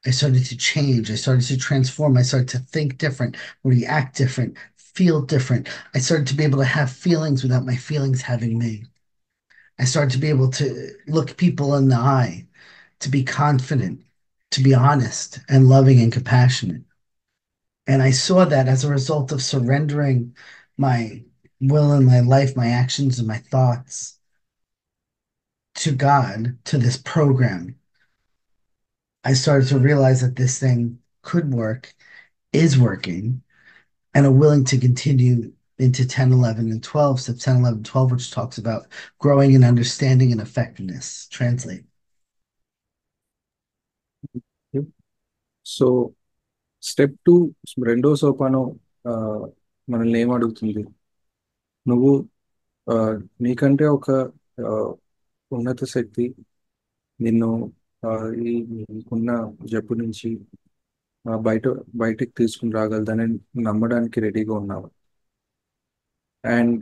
I started to change. I started to transform. I started to think different, react different, feel different. I started to be able to have feelings without my feelings having me. I started to be able to look people in the eye, to be confident, to be honest and loving and compassionate. And I saw that as a result of surrendering my will and my life, my actions and my thoughts to God, to this program. I started to realize that this thing could work, is working, and are willing to continue into 10, 11, and 12, step 10, 11, 12, which talks about growing in understanding and effectiveness. Translate. So step two, రెండో సోపానం ఆ, మనల్ని ఏం అడుగుతుంది? నువ్వు ఆ, నీకంటే ఒక ఆ, ఉన్నత శక్తి నిన్ను ఆ, ఈ నీకున్న జబ్బు నుంచి బయటకు తీసుకుని రాగలదని నమ్మడానికి రెడీగా ఉన్నావు. అండ్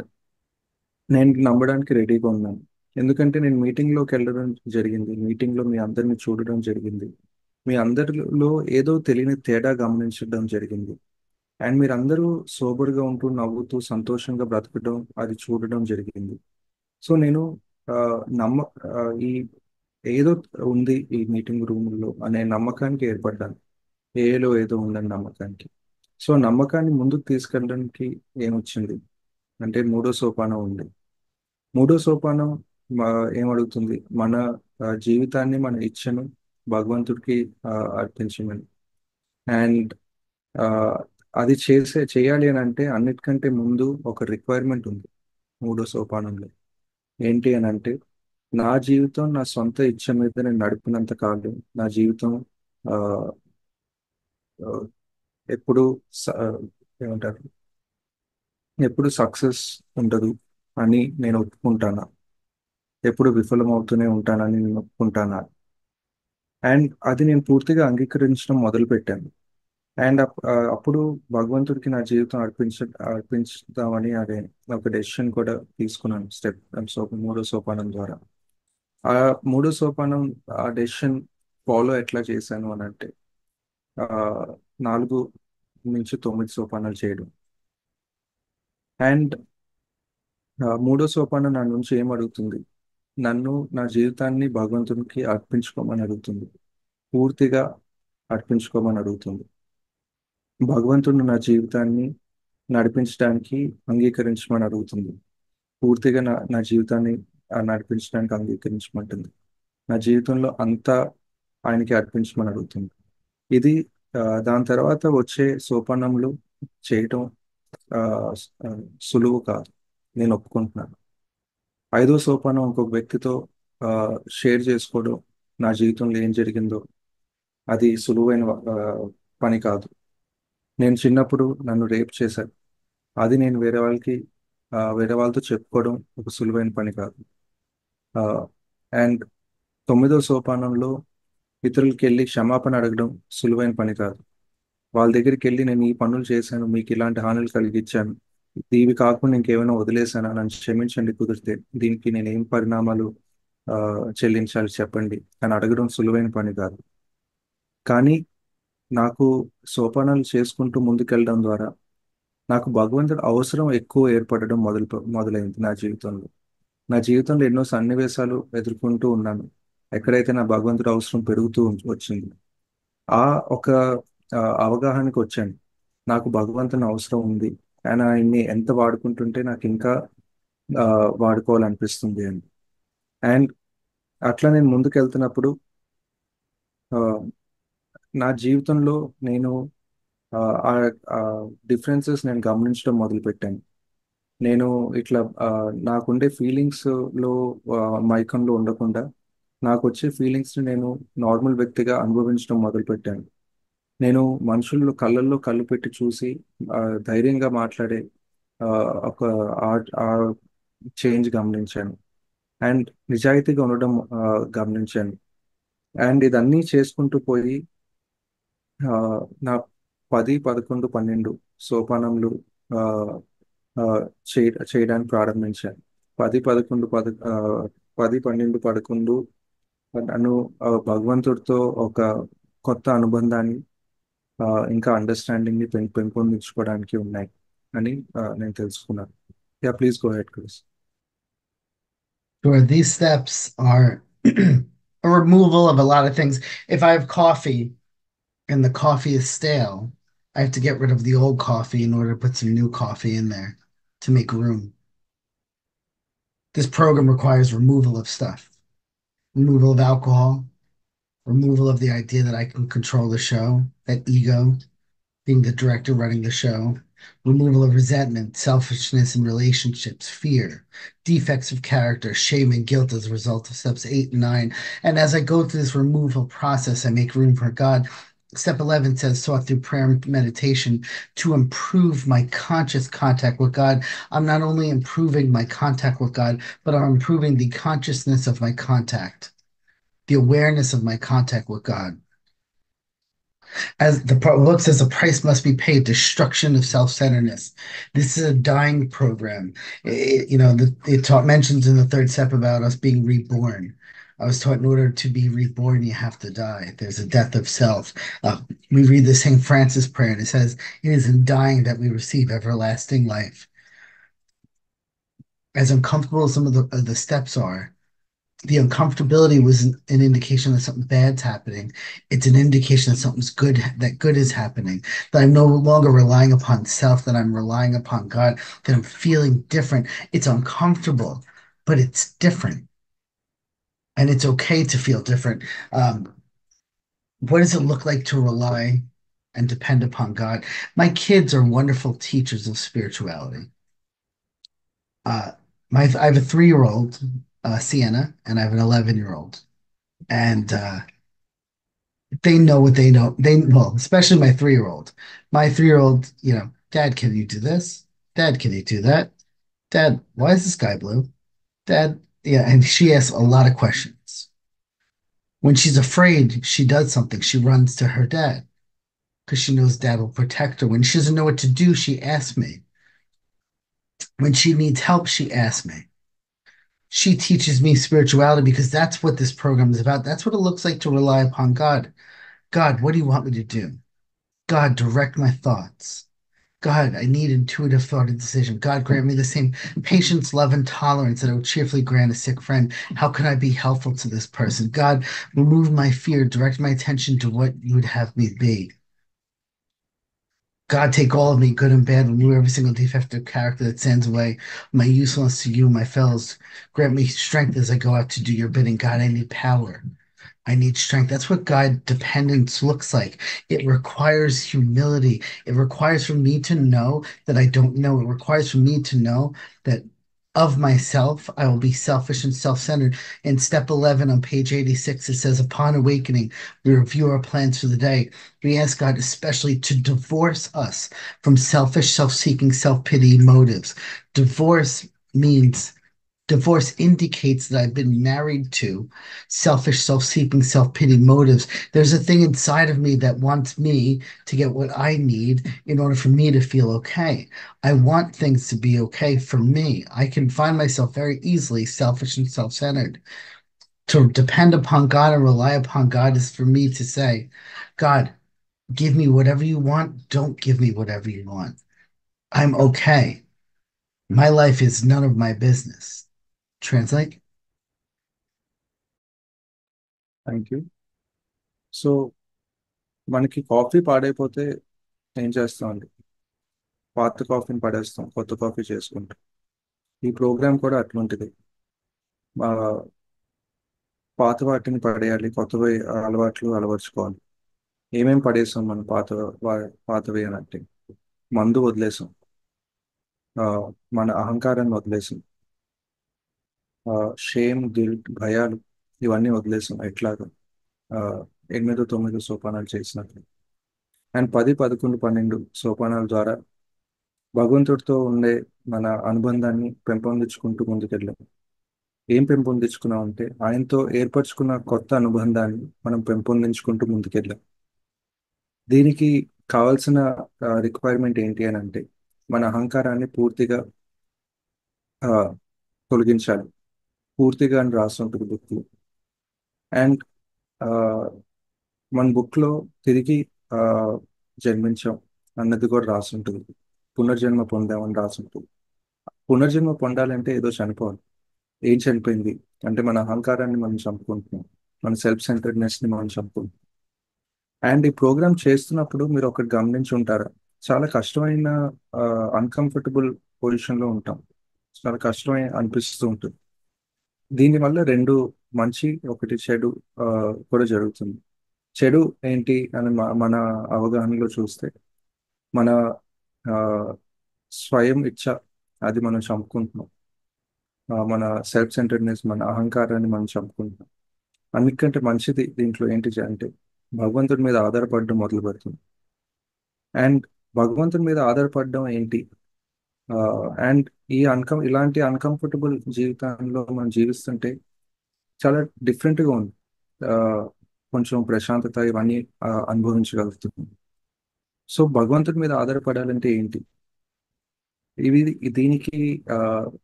నేను నమ్మడానికి రెడీగా ఉన్నాను, ఎందుకంటే నేను మీటింగ్లోకి వెళ్ళడం జరిగింది. మీటింగ్లో మీ అందరిని చూడడం జరిగింది. మీ అందరిలో ఏదో తెలియని తేడా గమనించడం జరిగింది. అండ్ మీరందరూ సోబర్గా ఉంటూ నవ్వుతూ సంతోషంగా బ్రతకడం అది చూడడం జరిగింది. సో నేను ఆ, నమ్మ ఆ, ఈ ఏదో ఉంది ఈ మీటింగ్ రూమ్లో అనే నమ్మకానికి ఏర్పడ్డాను. ఏలో ఏదో ఉందని నమ్మకానికి. సో నమ్మకాన్ని ముందుకు తీసుకెళ్ళడానికి ఏమొచ్చింది అంటే మూడో సోపానం ఉంది. మూడో సోపానం మా ఏమడుగుతుంది? మన జీవితాన్ని, మన ఇచ్ఛను భగవంతుడికి అర్పించమని. అండ్ అది చేయాలి అని అంటే అన్నిటికంటే ముందు ఒక రిక్వైర్మెంట్ ఉంది మూడో సోపానంలో. ఏంటి అని అంటే, నా జీవితం నా సొంత ఇచ్ఛ మీద నేను నడిపినంత కాలం నా జీవితం ఆ, ఆ, ఎప్పుడు ఏమంటారు, ఎప్పుడు సక్సెస్ ఉండదు అని నేను ఒప్పుకుంటాను. ఎప్పుడు విఫలమవుతూనే ఉంటానని నేను ఒప్పుకుంటాను. అండ్ అది నేను పూర్తిగా అంగీకరించడం మొదలుపెట్టాను. అండ్ అప్పుడు భగవంతుడికి నా జీవితం అర్పించుదామని అదే ఒక డెసిషన్ కూడా తీసుకున్నాను. మూడో సోపానం ద్వారా. ఆ మూడో సోపానం, ఆ డెసిషన్ ఫాలో ఎట్లా చేశాను అని అంటే, ఆ, 4 నుంచి 9 సోపానాలు చేయడం. అండ్ మూడో సోపానం నా నుంచి ఏం అడుగుతుంది? నన్ను, నా జీవితాన్ని భగవంతునికి అర్పించుకోమని అడుగుతుంది. పూర్తిగా అర్పించుకోమని అడుగుతుంది. భగవంతుడు నా జీవితాన్ని నడిపించడానికి అంగీకరించమని అడుగుతుంది. పూర్తిగా నా జీవితాన్ని నడిపించడానికి అంగీకరించమంటుంది. నా జీవితంలో అంతా ఆయనకి అర్పించమని అడుగుతుంది. ఇది దాని తర్వాత వచ్చే సోపానములు చేయటం ఆ, ఆ, సులువు కాదు. నేను ఒప్పుకుంటున్నాను. ఐదో సోపానం ఇంకొక వ్యక్తితో షేర్ చేసుకోవడం, నా జీవితంలో ఏం జరిగిందో, అది సులువైన పని కాదు. నేను చిన్నప్పుడు నన్ను రేప్ చేశారు. అది నేను వేరే వాళ్ళతో చెప్పుకోవడం ఒక సులువైన పని కాదు. అండ్ తొమ్మిదో సోపానంలో ఇతరులకి వెళ్ళి క్షమాపణ అడగడం సులువైన పని కాదు. వాళ్ళ దగ్గరికి వెళ్ళి నేను ఈ పనులు చేశాను, మీకు ఇలాంటి హానులు కలిగించాను, ఇవి కాకుండా ఇంకేమైనా వదిలేశానా, నన్ను క్షమించండి, కుదిరితే దీనికి నేను ఏం పరిణామాలు ఆ, చెల్లించాలి చెప్పండి అని అడగడం సులువైన పని కాదు. కానీ నాకు సోపానాలు చేసుకుంటూ ముందుకెళ్ళడం ద్వారా నాకు భగవంతుడు అవసరం ఎక్కువ ఏర్పడడం మొదలైంది నా జీవితంలో. నా జీవితంలో ఎన్నో సన్నివేశాలు ఎదుర్కొంటూ ఉన్నాను, ఎక్కడైతే నా భగవంతుడు అవసరం పెరుగుతూ వచ్చింది. ఆ ఒక అవగాహనకు వచ్చాను, నాకు భగవంతుని అవసరం ఉంది, ఆయన ఆయన్ని ఎంత వాడుకుంటుంటే నాకు ఇంకా ఆ, వాడుకోవాలనిపిస్తుంది అని. అండ్ అట్లా నేను ముందుకెళ్తున్నప్పుడు ఆ, నా జీవితంలో నేను ఆ డిఫరెన్సెస్ నేను గమనించడం మొదలుపెట్టాను. నేను ఇట్లా నాకుండే ఫీలింగ్స్ లో మైకంలో ఉండకుండా నాకు వచ్చే ఫీలింగ్స్ ని నేను నార్మల్ వ్యక్తిగా అనుభవించడం మొదలుపెట్టాను. నేను మనుషుల్లో కళ్ళల్లో కళ్ళు పెట్టి చూసి ఆ, ధైర్యంగా మాట్లాడే ఆ, ఒక ఆ చేంజ్ గమనించాను. అండ్ నిజాయితీగా ఉండడం గమనించాను. అండ్ ఇదన్నీ చేసుకుంటూ పోయి ఆ, నా 10, 11, 12 సోపానములు ఆ, ఆ, చేయడానికి ప్రారంభించాను. 10, 11, 10, 12, 11 నన్ను భగవంతుడితో ఒక కొత్త అనుబంధాన్ని ఆ, ఇంకా అండర్స్టాండింగ్ ని పెంపొందించుకోవడానికి ఉన్నాయి అని నేను తెలుసుకున్నాను. Yeah, please go head Chris. Sure, these steps are a removal of a lot of things. If I have coffee and the coffee is stale, I have to get rid of the old coffee in order to put some new coffee in there to make room. This program requires removal of stuff, removal of alcohol, removal of the idea that I can control the show, that ego, being the director running the show, removal of resentment, selfishness in relationships, fear, defects of character, shame, and guilt as a result of steps 8 and 9. And as I go through this removal process, I make room for God. Step 11 says, sought through prayer and meditation to improve my conscious contact with God. I'm not only improving my contact with God, but I'm improving the consciousness of my contact, the awareness of my contact with God. As the book says, a price must be paid, destruction of self-centeredness. This is a dying program. It taught mentions in the third step about us being reborn. I was taught in order to be reborn, you have to die. There's a death of self. We read the St. Francis prayer, and it says, it is in dying that we receive everlasting life. As uncomfortable as some of the steps are, the uncomfortability was an indication that something bad's happening. It's an indication that something's good, that good is happening, that I'm no longer relying upon self, that I'm relying upon God, that I'm feeling different. It's uncomfortable, but it's different. And it's okay to feel different. What does it look like to rely and depend upon God? My kids are wonderful teachers of spirituality. Uh, I have a 3-year-old, Sienna, and I have an 11-year-old. And they know what they know. Well, especially my 3-year-old. My 3-year-old, Dad, can you do this? Dad, can you do that? Dad, why is the sky blue? Dad, yeah, and she asks a lot of questions. When she's afraid, she does something. She runs to her dad because she knows dad will protect her. When she doesn't know what to do, she asks me. When she needs help, she asks me. She teaches me spirituality because that's what this program is about. That's what it looks like to rely upon God. God, what do you want me to do? God, direct my thoughts. God, I need intuitive thought and decision. God, grant me the same patience, love, and tolerance that I would cheerfully grant a sick friend. How can I be helpful to this person? God, remove my fear, direct my attention to what you would have me be. God, take all of me, good and bad, remove every single defective character that stands away my usefulness to you, my fellows. Grant me strength as I go out to do your bidding. God, I need power. I need strength. That's what God dependence looks like. It requires humility. It requires for me to know that I don't know. It requires for me to know that of myself, I will be selfish and self centered. In step 11 on page 86, it says, upon awakening, we review our plans for the day. We ask God especially to divorce us from selfish, self seeking, self pity motives. Divorce means Divorce indicates that I've been married to selfish, self seeking, self pity motives. There's a thing inside of me that wants me to get what I need in order for me to feel okay. I want things to be okay for me. I can find myself very easily selfish and self centered. To depend upon God and rely upon God is for me to say, God, give me whatever you want. Don't give me whatever you want. I'm okay. My life is none of my business. Translate? Thank you. So మనకి కాఫీ పాడైపోతే ఏం చేస్తామండి? పాత కాఫీని పడేస్తాం, కొత్త కాఫీ చేసుకుంటాం. ఈ ప్రోగ్రామ్ కూడా అటువంటిది. ఆ, పాత వాటిని పడేయాలి, కొత్తవి అలవాట్లు అలవర్చుకోవాలి. ఏమేం పడేసాం మనం పాతవి అని అంటే, మందు వదిలేసాం, ఆ, మన అహంకారాన్ని వదిలేసాం, షేమ్, గిల్ట్, భయాలు ఇవన్నీ వదిలేసాం. ఎట్లాగా ఆ, 8 9 సోపానాలు చేసినట్లు. అండ్ 10 11 12 సోపానాల ద్వారా భగవంతుడితో ఉండే మన అనుబంధాన్ని పెంపొందించుకుంటూ ముందుకెళ్ళాం. ఏం పెంపొందించుకున్నాం అంటే, ఆయనతో ఏర్పరచుకున్న కొత్త అనుబంధాన్ని మనం పెంపొందించుకుంటూ ముందుకెళ్ళాం. దీనికి కావాల్సిన రిక్వైర్మెంట్ ఏంటి అని అంటే, మన అహంకారాన్ని పూర్తిగా ఆ, తొలగించాలి. పూర్తిగా అని రాసి ఉంటుంది బుక్. అండ్ మన బుక్లో తిరిగి ఆ, జన్మించాం అన్నది కూడా రాసి ఉంటుంది. పునర్జన్మ పొందామని రాసి ఉంటుంది. పునర్జన్మ పొందాలంటే ఏదో చనిపోవాలి. ఏం చనిపోయింది అంటే, మన అహంకారాన్ని మనం చంపుకుంటున్నాం, మన సెల్ఫ్ సెంటర్డ్నెస్ని మనం చంపుకుంటున్నాం. అండ్ ఈ ప్రోగ్రామ్ చేస్తున్నప్పుడు మీరు ఒకటి గమనించి ఉంటారా, చాలా కష్టమైన అన్కంఫర్టబుల్ పొజిషన్లో ఉంటాం. చాలా కష్టమై అనిపిస్తూ ఉంటుంది. దీనివల్ల రెండు, మంచి ఒకటి చెడు కూడా జరుగుతుంది. చెడు ఏంటి అని మన అవగాహనలో చూస్తే, మన ఆ, స్వయం ఇచ్ఛ, అది మనం చంపుకుంటున్నాం. మన సెల్ఫ్ సెంటర్డ్నెస్, మన అహంకారాన్ని మనం చంపుకుంటున్నాం. అన్నిటికంటే మంచిది దీంట్లో ఏంటి అంటే, భగవంతుడి మీద ఆధారపడడం మొదలు పెడుతుంది. అండ్ భగవంతుడి మీద ఆధారపడడం ఏంటి, అండ్ ఇలాంటి అన్కంఫర్టబుల్ జీవితంలో మనం జీవిస్తుంటే చాలా డిఫరెంట్గా ఉంది. ఆ, కొంచెం ప్రశాంతత ఇవన్నీ అనుభవించగలుగుతున్నాం. సో భగవంతుడి మీద ఆధారపడాలంటే ఏంటి, ఇవి దీనికి ఆ,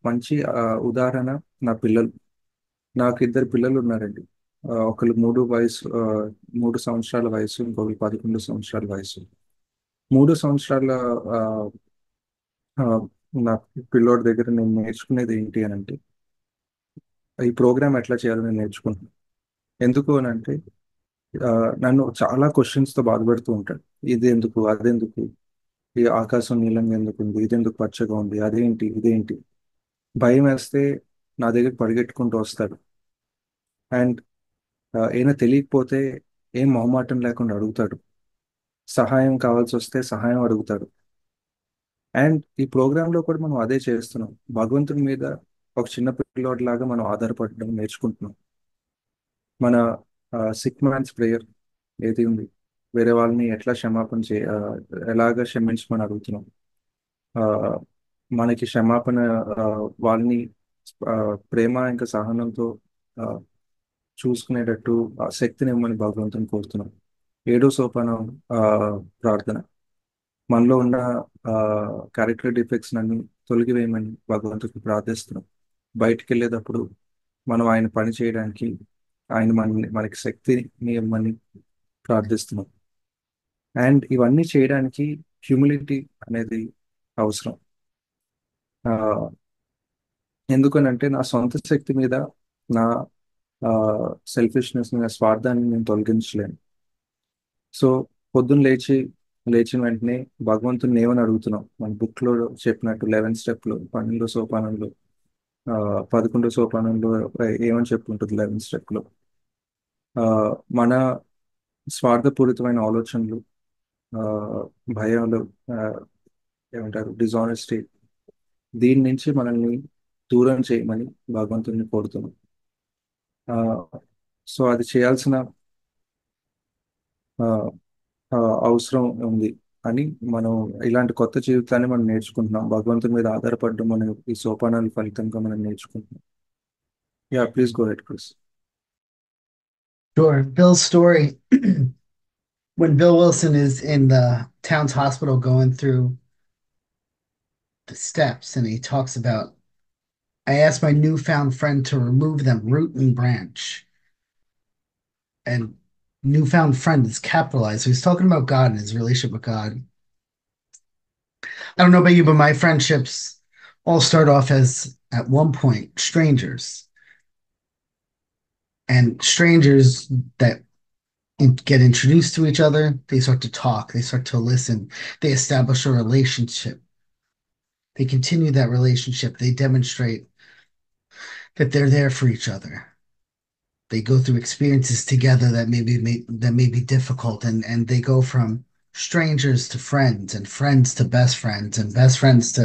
మంచి ఉదాహరణ నా పిల్లలు. నాకు 2 పిల్లలు ఉన్నారండి. ఒకరు 3 సంవత్సరాల వయసు, ఇంకొకరు 11 సంవత్సరాల వయసు. 3 సంవత్సరాల ఆ, ఆ, నా పిల్లోడి దగ్గర నేను నేర్చుకునేది ఏంటి అని అంటే, ఈ ప్రోగ్రామ్ ఎట్లా చేయాలో నేను నేర్చుకుంటున్నాను. ఎందుకు అని అంటే, ఆ, నన్ను చాలా క్వశ్చన్స్తో బాధపెడుతూ ఉంటాడు. ఇది ఎందుకు, అదెందుకు, ఈ ఆకాశం నీలంగా ఎందుకు ఉంది, ఇదెందుకు పచ్చగా ఉంది, అదేంటి ఇదేంటి. భయం వేస్తే నా దగ్గర పరిగెట్టుకుంటూ వస్తాడు. అండ్ ఏమైనా తెలియకపోతే ఏం మొహమాటం లేకుండా అడుగుతాడు. సహాయం కావాల్సి వస్తే సహాయం అడుగుతాడు. అండ్ ఈ ప్రోగ్రాంలో కూడా మనం అదే చేస్తున్నాం. భగవంతుని మీద ఒక చిన్న పిల్లోడిలాగా మనం ఆధారపడడం నేర్చుకుంటున్నాం. మన సిక్ మ్యాన్స్ ప్రేయర్ ఏది ఉంది, వేరే వాళ్ళని ఎట్లా ఎలాగ క్షమించమని అడుగుతున్నాం. ఆ, మనకి క్షమాపణ, ఆ, వాళ్ళని ఆ, ప్రేమ ఇంకా సహనంతో ఆ, చూసుకునేటట్టు ఆ శక్తిని ఇవ్వమని భగవంతుని కోరుతున్నాం. 7వ సోపానం ప్రార్థన. మనలో ఉన్న క్యారెక్టర్ డిఫెక్ట్స్ అన్ని తొలగివేయమని భగవంతుడికి ప్రార్థిస్తున్నాం. బయటికి వెళ్ళేటప్పుడు మనం ఆయన పని చేయడానికి ఆయన మనకి శక్తిని ఇవ్వమని ప్రార్థిస్తున్నాం. అండ్ ఇవన్నీ చేయడానికి హ్యూమిలిటీ అనేది అవసరం. ఆ, ఎందుకనంటే నా సొంత శక్తి మీద నా సెల్ఫిష్నెస్, నా స్వార్థాన్ని నేను తొలగించలేను. సో పొద్దున్న లేచిన వెంటనే భగవంతుని ఏమని అడుగుతున్నాం? మన బుక్లో చెప్పినట్టు 11 స్టెప్లు, 12 సోపానంలో, 11 సోపానంలో ఏమని చెప్పుంటుంది 11 స్టెప్లో? మన స్వార్థపూరితమైన ఆలోచనలు, ఆ, భయాలు, ఆ, ఏమంటారు, డిజానెస్టీ, దీని నుంచి మనల్ని దూరం చేయమని భగవంతుని కోరుతున్నాం. సో అది చేయాల్సిన ఆ, ఆ, అవసరం ఉంది అని మనం ఇలాంటి కొత్త జీవితాన్ని మనం నేర్చుకుంటున్నాం. భగవంతుని మీద ఆధారపడడం మన ఈ సోపానాల ఫలితంగా మనం నేర్చుకుంటున్నాం. Yeah, please go head, Chris. Sure. Bill's story when Bill Wilson is in the town's hospital going through the steps, and he talks about, I asked my newfound friend to remove them root and branch. And newfound friend is capitalized. So he's talking about God and his relationship with God. I don't know about you, but my friendships all start off as, at one point, strangers. And strangers that get introduced to each other, they start to talk, they start to listen, they establish a relationship. They continue that relationship. They demonstrate that they're there for each other. They go through experiences together that may be difficult, and they go from strangers to friends, and friends to best friends, and best friends to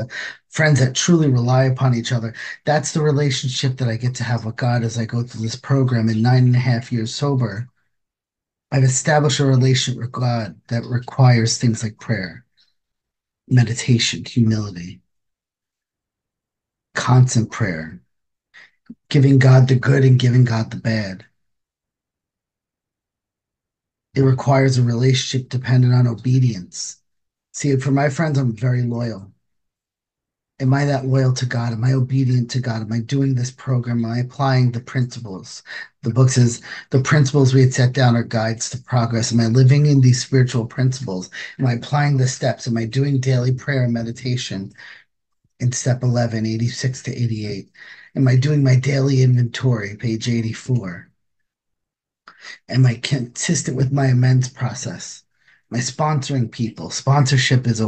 friends that truly rely upon each other. That's the relationship that I get to have with God as I go through this program in 9.5 years sober. I've established a relationship with God that requires things like prayer, meditation, humility, constant prayer, giving God the good and giving God the bad. It requires a relationship dependent on obedience. See, for my friends, I'm very loyal. Am I that loyal to God? Am I obedient to God? Am I doing this program? Am I applying the principles? The book says the principles we had set down are guides to progress. Am I living in these spiritual principles? Am I applying the steps? Am I doing daily prayer and meditation in step 11, 86 to 88? Am I doing my daily inventory, page 84? Am I consistent with my amends process? My sponsoring people. Sponsorship is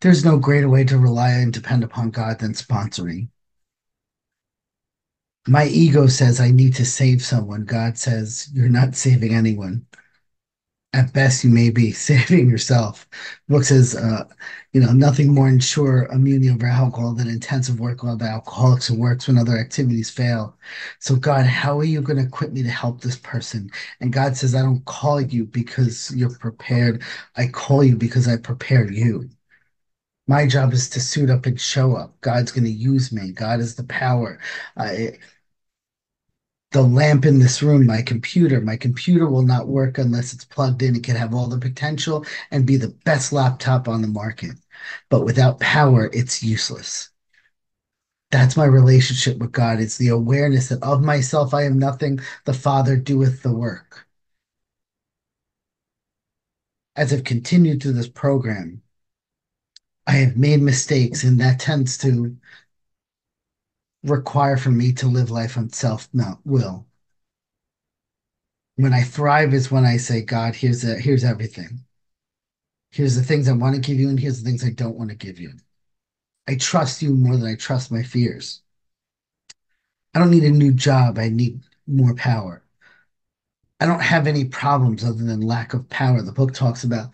there's no greater way to rely and depend upon God than sponsoring. My ego says I need to save someone. God says you're not saving anyone. At best, you may be saving yourself. The book says, nothing more ensure immunity over alcohol than intensive work of alcoholics who works when other activities fail. So, God, how are you going to equip me to help this person? And God says, I don't call you because you're prepared. I call you because I prepared you. My job is to suit up and show up. God's going to use me. God is the power. The lamp in this room, my computer will not work unless it's plugged in. It can have all the potential and be the best laptop on the market. But without power, it's useless. That's my relationship with God. It's the awareness that of myself I am nothing. The Father doeth the work. As I've continued through this program, I have made mistakes, and that tends to require for me to live life on self will. When I thrive is when I say, God, here's everything. Here's the things I want to give you, and here's the things I don't want to give you. I trust you more than I trust my fears. I don't need a new job. I need more power. I don't have any problems other than lack of power. The book talks about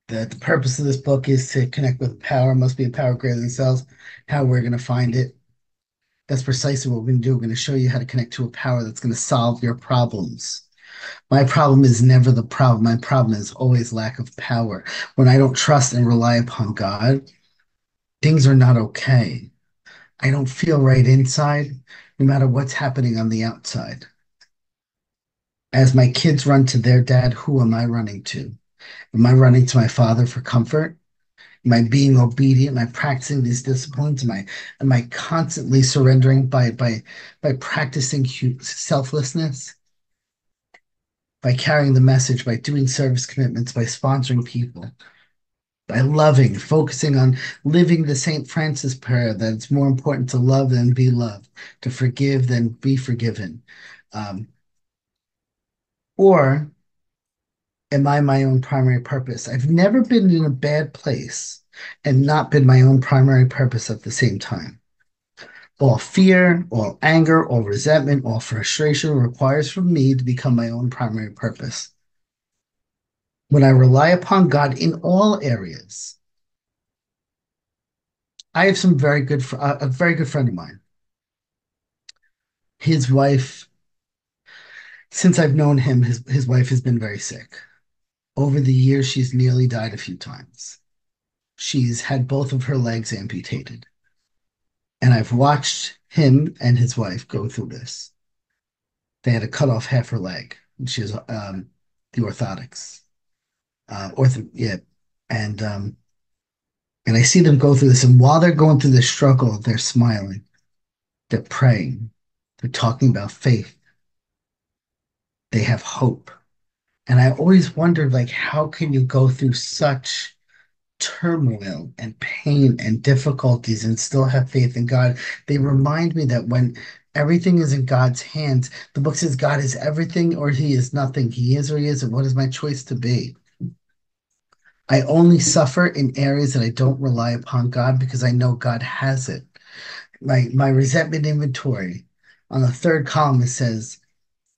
that the purpose of this book is to connect with power. It must be a power greater than ourselves. How we're going to find it. That's precisely what we're going to do. We're going to show you how to connect to a power that's going to solve your problems. My problem is never the problem. My problem is always lack of power. When I don't trust and rely upon God, things are not okay. I don't feel right inside, no matter what's happening on the outside. As my kids run to their dad, who am I running to? Am I running to my father for comfort? Am I being obedient? Am I practicing these disciplines? Am I constantly surrendering by practicing selflessness? By carrying the message, by doing service commitments, by sponsoring people? by loving, focusing on living the St. Francis prayer that it's more important to love than be loved, to forgive than be forgiven. Um, or am I my own primary purpose? I've never been in a bad place and not been my own primary purpose at the same time. All fear, all anger, all resentment, all frustration requires from me to become my own primary purpose. When I rely upon God in all areas, I have a very good friend of mine. His wife, since I've known him, his wife has been very sick. Over the years, she's nearly died a few times. She's had both of her legs amputated. And I've watched him and his wife go through this. They had to cut off half her leg. She has the orthotics. Yeah. And and I see them go through this. And while they're going through this struggle, they're smiling. They're praying. They're talking about faith. They have hope. And I always wondered, like, how can you go through such turmoil and pain and difficulties and still have faith in God? They remind me that when everything is in God's hands, the book says God is everything or he is nothing. He is or he isn't. What is my choice to be? I only suffer in areas that I don't rely upon God because I know God has it. My resentment inventory on the third column, it says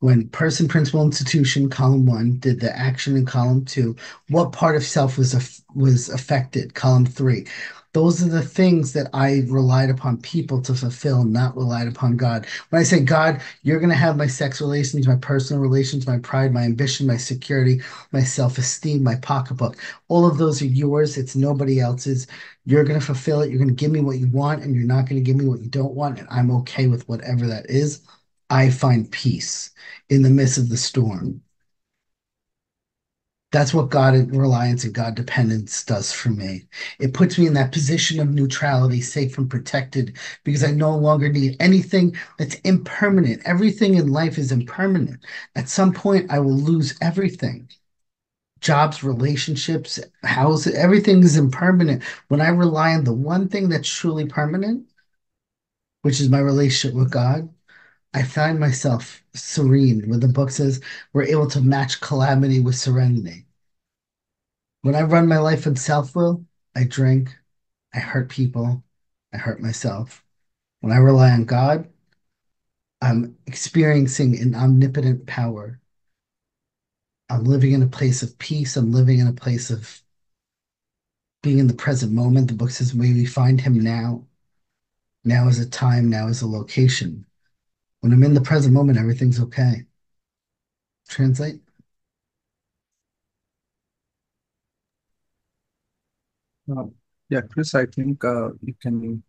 when person, principle, institution, column one, did the action in column two, what part of self was affected? Column three. Those are the things that I relied upon people to fulfill, not relied upon God. When I say, God, you're going to have my sex relations, my personal relations, my pride, my ambition, my security, my self-esteem, my pocketbook, all of those are yours. It's nobody else's. You're going to fulfill it. You're going to give me what you want, and you're not going to give me what you don't want. And I'm okay with whatever that is. I find peace in the midst of the storm. That's what God reliance and God dependence does for me. It puts me in that position of neutrality, safe and protected, because I no longer need anything that's impermanent. Everything in life is impermanent. At some point, I will lose everything. Jobs, relationships, houses, everything is impermanent. When I rely on the one thing that's truly permanent, which is my relationship with God, I find myself serene. When the book says we're able to match calamity with serenity. When I run my life in self will, I drink, I hurt people, I hurt myself. When I rely on God, I'm experiencing an omnipotent power. I'm living in a place of peace. I'm living in a place of being in the present moment. The book says, may we find him now. Now is a time, now is a location. When I'm in the present moment, everything's okay. Translate? Uh, yeah, Chris, I think you can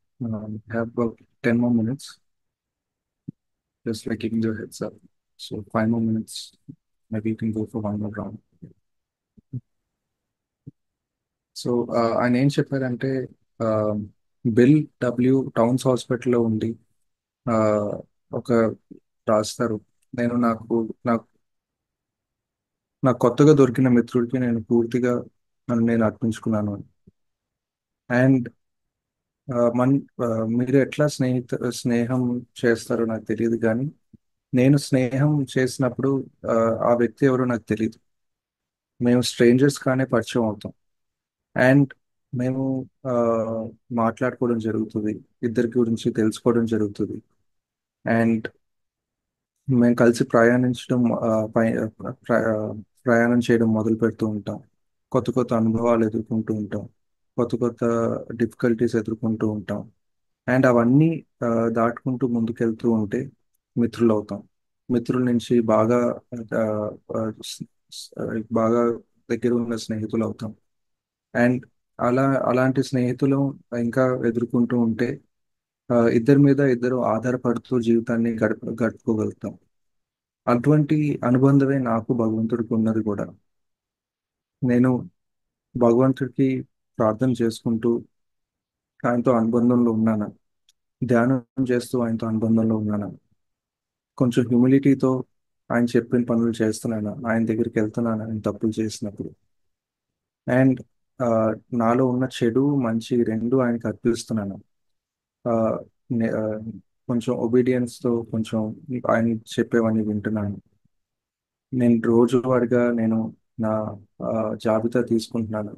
have about 10 more minutes, just like giving you a heads up. So 5 more minutes, maybe you can go for one more round. So ఆయన ఏం చెప్పారంటే బిల్ డబ్ల్యూ టౌన్స్ హాస్పిటల్లో ఉండి ఆ, ఒక రాస్తారు. నేను నాకు నాకు కొత్తగా దొరికిన మిత్రుడికి నేను పూర్తిగా నన్ను నేను అర్పించుకున్నాను. అండ్ మన్ ఆ, మీరు ఎట్లా స్నేహం చేస్తారో నాకు తెలియదు, కానీ నేను స్నేహం చేసినప్పుడు ఆ, ఆ వ్యక్తి ఎవరో నాకు తెలియదు. మేము స్ట్రేంజర్స్ కానీ పరిచయం అవుతాం. అండ్ మేము ఆ, మాట్లాడుకోవడం జరుగుతుంది, ఇద్దరి గురించి తెలుసుకోవడం జరుగుతుంది. అండ్ మేము కలిసి ప్రయాణించడం ప్రయాణం చేయడం మొదలు పెడుతూ ఉంటాం. కొత్త కొత్త అనుభవాలు ఎదుర్కొంటూ ఉంటాం, కొత్త కొత్త డిఫికల్టీస్ ఎదుర్కొంటూ ఉంటాం. అండ్ అవన్నీ ఆ, దాటుకుంటూ ముందుకెళ్తూ ఉంటే మిత్రులు అవుతాం. మిత్రుల నుంచి ఆ, ఆ, స్- స్- బాగా దగ్గర ఉన్న స్నేహితులు అవుతాం. అండ్ అలాంటి స్నేహితులు ఇంకా ఎదుర్కొంటూ ఉంటే ఇద్దరి మీద ఇద్దరు ఆధారపడుతూ జీవితాన్ని గడుపుకోగలుగుతాం. అటువంటి అనుబంధమే నాకు భగవంతుడికి ఉన్నది కూడా. నేను భగవంతుడికి ప్రార్థన చేసుకుంటూ ఆయనతో అనుబంధంలో ఉన్నాను, ధ్యానం చేస్తూ ఆయనతో అనుబంధంలో ఉన్నాను, కొంచెం హ్యూమిలిటీతో ఆయన చెప్పిన పనులు చేస్తున్నాను, ఆయన దగ్గరికి వెళ్తున్నాను ఆయన తప్పులు చేసినప్పుడు. అండ్ ఆ, నాలో ఉన్న చెడు మంచి రెండు ఆయనకి అర్పిస్తున్నాను. ఆ, నే- ఆ, కొంచెం obedience తో కొంచెం ఆయన చెప్పేవన్నీ వింటున్నాను. నేను రోజువారీగా నా ఆ, జాబితా తీసుకుంటున్నాను.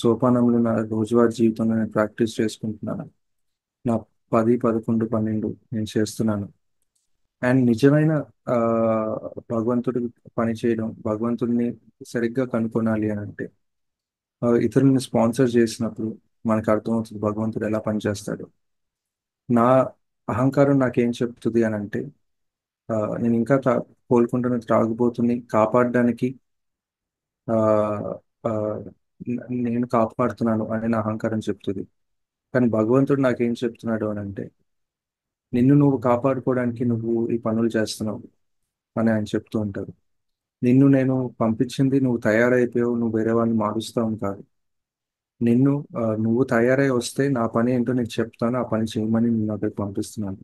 సోపానంలో నా రోజువారీ జీవితంలో నేను ప్రాక్టీస్ చేసుకుంటున్నాను. నా 10, 11, 12 నేను చేస్తున్నాను. అండ్ నిజమైన ఆ, భగవంతుడి పని చేయడం, భగవంతుడిని సరిగ్గా కనుగొనాలి అని అంటే ఇతరులని స్పాన్సర్ చేసినప్పుడు మనకు అర్థమవుతుంది భగవంతుడు ఎలా పనిచేస్తాడు. నా అహంకారం నాకేం చెప్తుంది అని అంటే నేను ఇంకా కోలుకుంటున్న త్రాగుబోతుని కాపాడడానికి ఆ, ఆ, నేను కాపాడుతున్నాను అని నా అహంకారం చెప్తుంది. కానీ భగవంతుడు నాకేం చెప్తున్నాడు అని అంటే నిన్ను నువ్వు కాపాడుకోవడానికి నువ్వు ఈ పనులు చేస్తున్నావు అని ఆయన చెప్తూ ఉంటారు. నిన్ను నేను పంపించింది నువ్వు తయారైపోయావు, నువ్వు వేరే వాళ్ళని మారుస్తావు కాదు. నిన్ను నువ్వు తయారై వస్తే నా పని ఏంటో నీకు చెప్తాను, ఆ పని చేయమని నేను అక్కడికి పంపిస్తున్నాను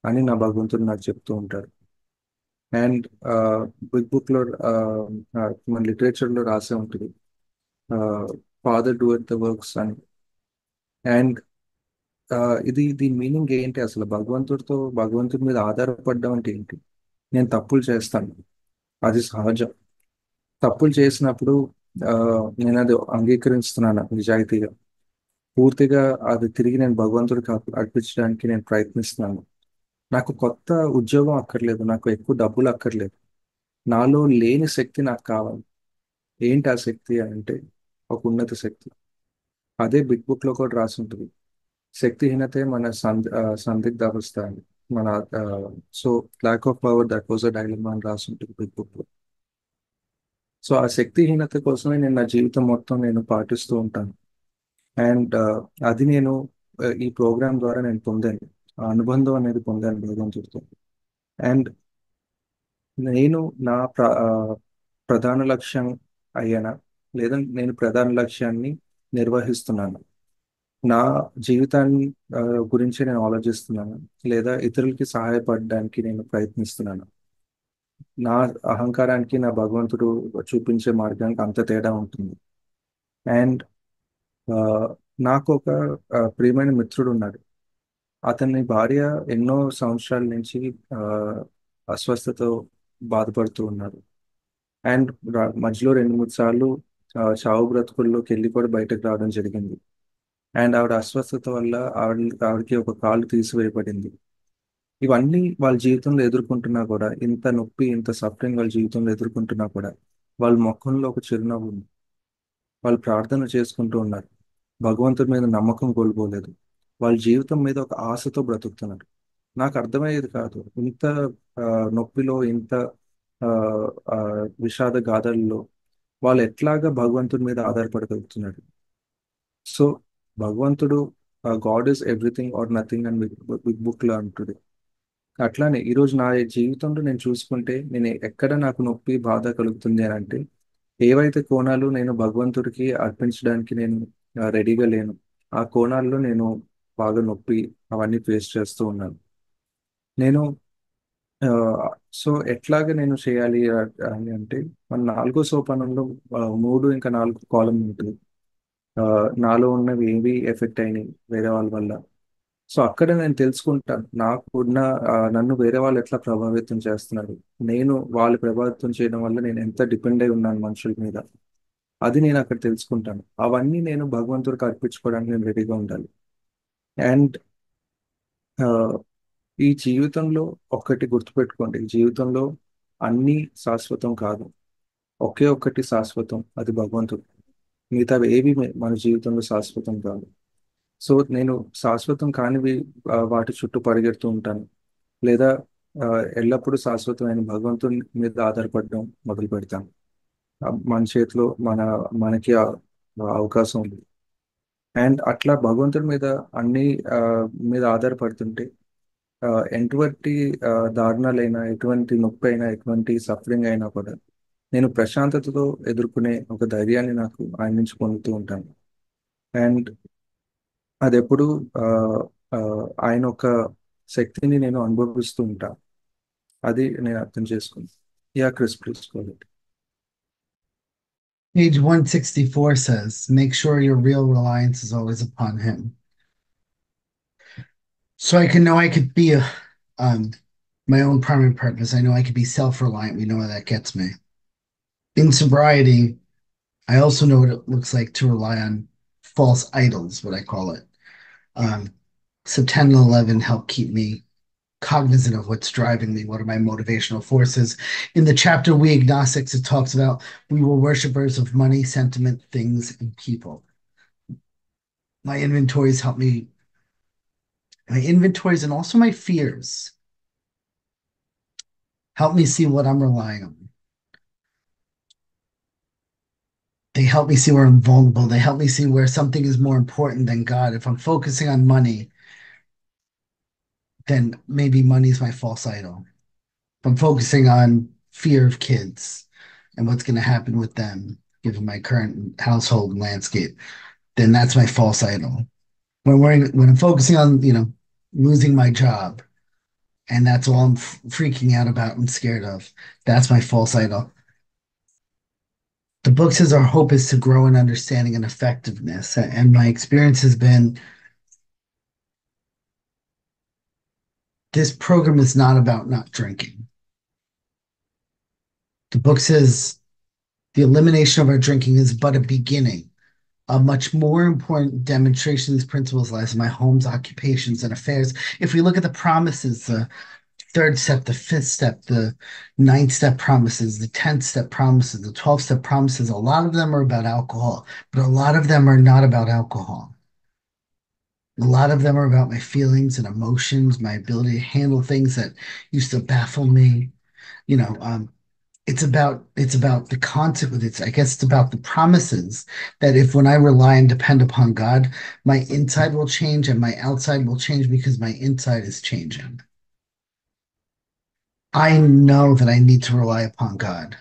అని నా భగవంతుడు నాకు చెప్తూ ఉంటారు. అండ్ బిగ్ బుక్ లో మన లిటరేచర్ లో రాసే ఉంటుంది father do at the works అని. అండ్ దీని మీనింగ్ ఏంటి అసలు? భగవంతుడి మీద ఆధారపడడం అంటే ఏంటి? నేను తప్పులు చేస్తాను, అది సహజం. తప్పులు చేసినప్పుడు ఆ, నేను అది అంగీకరిస్తున్నాను నిజాయితీగా, పూర్తిగా అది తిరిగి నేను భగవంతుడికి అర్పించడానికి నేను ప్రయత్నిస్తున్నాను. నాకు కొత్త ఉద్యోగం అక్కర్లేదు, నాకు ఎక్కువ డబ్బులు అక్కర్లేదు. నాలో లేని శక్తి నాకు కావాలి. ఏంటి ఆ శక్తి అని అంటే ఒక ఉన్నత శక్తి. అదే బిగ్ బుక్ లో కూడా రాసి ఉంటుంది. శక్తిహీనతే మన సందిగ్ధ అవస్థ అని. మన so lack of power that was a dilemma అని రాసి ఉంటుంది బిగ్ బుక్ లో. సో ఆ శక్తిహీనత కోసమే నేను నా జీవితం మొత్తం నేను పాటిస్తూ ఉంటాను. అండ్ అది నేను ఈ ప్రోగ్రామ్ ద్వారా నేను పొందాను. ఆ అనుబంధం అనేది పొందాను భగవంతుడితో. అండ్ నేను నా ప్రధాన లక్ష్యం అయ్యానా, లేదా నేను ప్రధాన లక్ష్యాన్ని నిర్వహిస్తున్నాను. నా జీవితాన్ని ఆ, గురించి నేను ఆలోచిస్తున్నాను, లేదా ఇతరులకి సహాయపడడానికి నేను ప్రయత్నిస్తున్నాను. నా అహంకారానికి నా భగవంతుడు చూపించే మార్గానికి అంత తేడా ఉంటుంది. అండ్ నాకు ఒక ప్రియమైన మిత్రుడు ఉన్నాడు. అతని భార్య ఎన్నో సంవత్సరాల నుంచి ఆ, అస్వస్థతతో బాధపడుతూ ఉన్నారు. అండ్ మధ్యలో 2, 3 సార్లు చావు బ్రతుకుల్లోకి వెళ్ళి కూడా బయటకు రావడం జరిగింది. అండ్ ఆవిడ అస్వస్థత వల్ల ఆవిడకి ఒక కాలు తీసివేయబడింది. ఇవన్నీ వాళ్ళ జీవితంలో ఎదుర్కొంటున్నా కూడా, ఇంత నొప్పి ఇంత సఫరింగ్ వాళ్ళ జీవితంలో ఎదుర్కొంటున్నా కూడా వాళ్ళ ముఖంలో ఒక చిరునవ్వు ఉంది. వాళ్ళు ప్రార్థన చేసుకుంటూ ఉన్నారు, భగవంతుడి మీద నమ్మకం కోల్పోలేదు. వాళ్ళ జీవితం మీద ఒక ఆశతో బ్రతుకుతున్నారు. నాకు అర్థమయ్యేది కాదు, ఇంత ఆ, నొప్పిలో, ఇంత ఆ, ఆ, విషాద గాథల్లో వాళ్ళు ఎట్లాగా భగవంతుడి మీద ఆధారపడగలుగుతున్నారు. సో భగవంతుడు god is everything or nothing అని బిగ్ బుక్ లో అంటుంది. అట్లానే ఈరోజు నా జీవితంలో నేను చూసుకుంటే నేను ఎక్కడ నాకు నొప్పి బాధ కలుగుతుంది అని అంటే ఏవైతే కోణాలు నేను భగవంతుడికి అర్పించడానికి నేను రెడీగా లేను, ఆ కోణాల్లో నేను బాగా నొప్పి అవన్నీ ఫేస్ చేస్తూ ఉన్నాను. నేను ఆ, సో ఎట్లాగా నేను చేయాలి అని అంటే మన 4వ సోపానంలో 3 ఇంకా 4 కాలం ఉంటుంది. ఆ, నాలో ఉన్నవి ఏవి ఎఫెక్ట్ అయినాయి వేరే వాళ్ళ వల్ల. సో అక్కడ నేను తెలుసుకుంటాను నన్ను వేరే వాళ్ళు ఎట్లా ప్రభావితం చేస్తున్నారు, నేను వాళ్ళు ప్రభావితం చేయడం వల్ల నేను ఎంత డిపెండ్ అయి ఉన్నాను మనుషుల మీద. అది నేను అక్కడ తెలుసుకుంటాను. అవన్నీ నేను భగవంతుడికి అర్పించుకోవడానికి నేను రెడీగా ఉండాలి. అండ్ ఈ జీవితంలో ఒక్కటి గుర్తుపెట్టుకోండి, ఈ జీవితంలో అన్నీ శాశ్వతం కాదు. ఒకే ఒక్కటి శాశ్వతం, అది భగవంతుడు. మిగతావి ఏవి మన జీవితంలో శాశ్వతం కాదు. సో నేను శాశ్వతం కానివి వాటి చుట్టూ పరిగెడుతూ ఉంటాను, లేదా ఆ, ఎల్లప్పుడూ శాశ్వతమైన భగవంతుని మీద ఆధారపడడం మొదలు పెడతాను. మన చేతిలో మనకి అవకాశం ఉంది. అండ్ అట్లా భగవంతుడి మీద అన్ని ఆ, మీద ఆధారపడుతుంటే ఆ, ఎటువంటి దారుణాలైనా, ఎటువంటి నొప్పి అయినా, ఎటువంటి సఫరింగ్ అయినా కూడా నేను ప్రశాంతతతో ఎదుర్కొనే ఒక ధైర్యాన్ని నాకు ఆయన నుంచి పొందుతూ ఉంటాను. అండ్ అది ఎప్పుడు ఆ, ఆ, ఆయన ఒక శక్తిని నేను అనుభవిస్తూ ఉంటాను. అది నేను అర్థం చేసుకున్నాను. Yeah Chris, please. Page 164 says, make sure your real reliance is always upon him. So I can know I could be um my own primary purpose. I know I could be self-reliant. We know where that gets me. In sobriety, I also know what it looks like to rely on false idols, what I call it. Um, so 10 and 11 help keep me cognizant of what's driving me. What are my motivational forces? In the chapter We Agnostics, it talks about we were worshipers of money, sentiment, things, and people. My inventories help me, my inventories and also my fears help me see what I'm relying on. They help me see where I'm vulnerable. They help me see where something is more important than God. If I'm focusing on money, then maybe money is my false idol. If I'm focusing on fear of kids and what's going to happen with them, given my current household landscape, then that's my false idol. When I'm focusing on, losing my job, and that's all I'm freaking out about and scared of, that's my false idol. The book says our hope is to grow in understanding and effectiveness. And my experience has been this program is not about not drinking. The book says the elimination of our drinking is but a beginning. A much more important demonstration of these principles lies in my home's occupations and affairs. If we look at the promises, the third step, the fifth step, the ninth step promises, the 10th step promises, the 12th step promises, a lot of them are about alcohol, but a lot of them are not about alcohol. A lot of them are about my feelings and emotions, my ability to handle things that used to baffle me. You know, it's about the consequences. I guess it's about the promises that if when I rely and depend upon God, my inside will change and my outside will change because my inside is changing. I know that I need to rely upon God.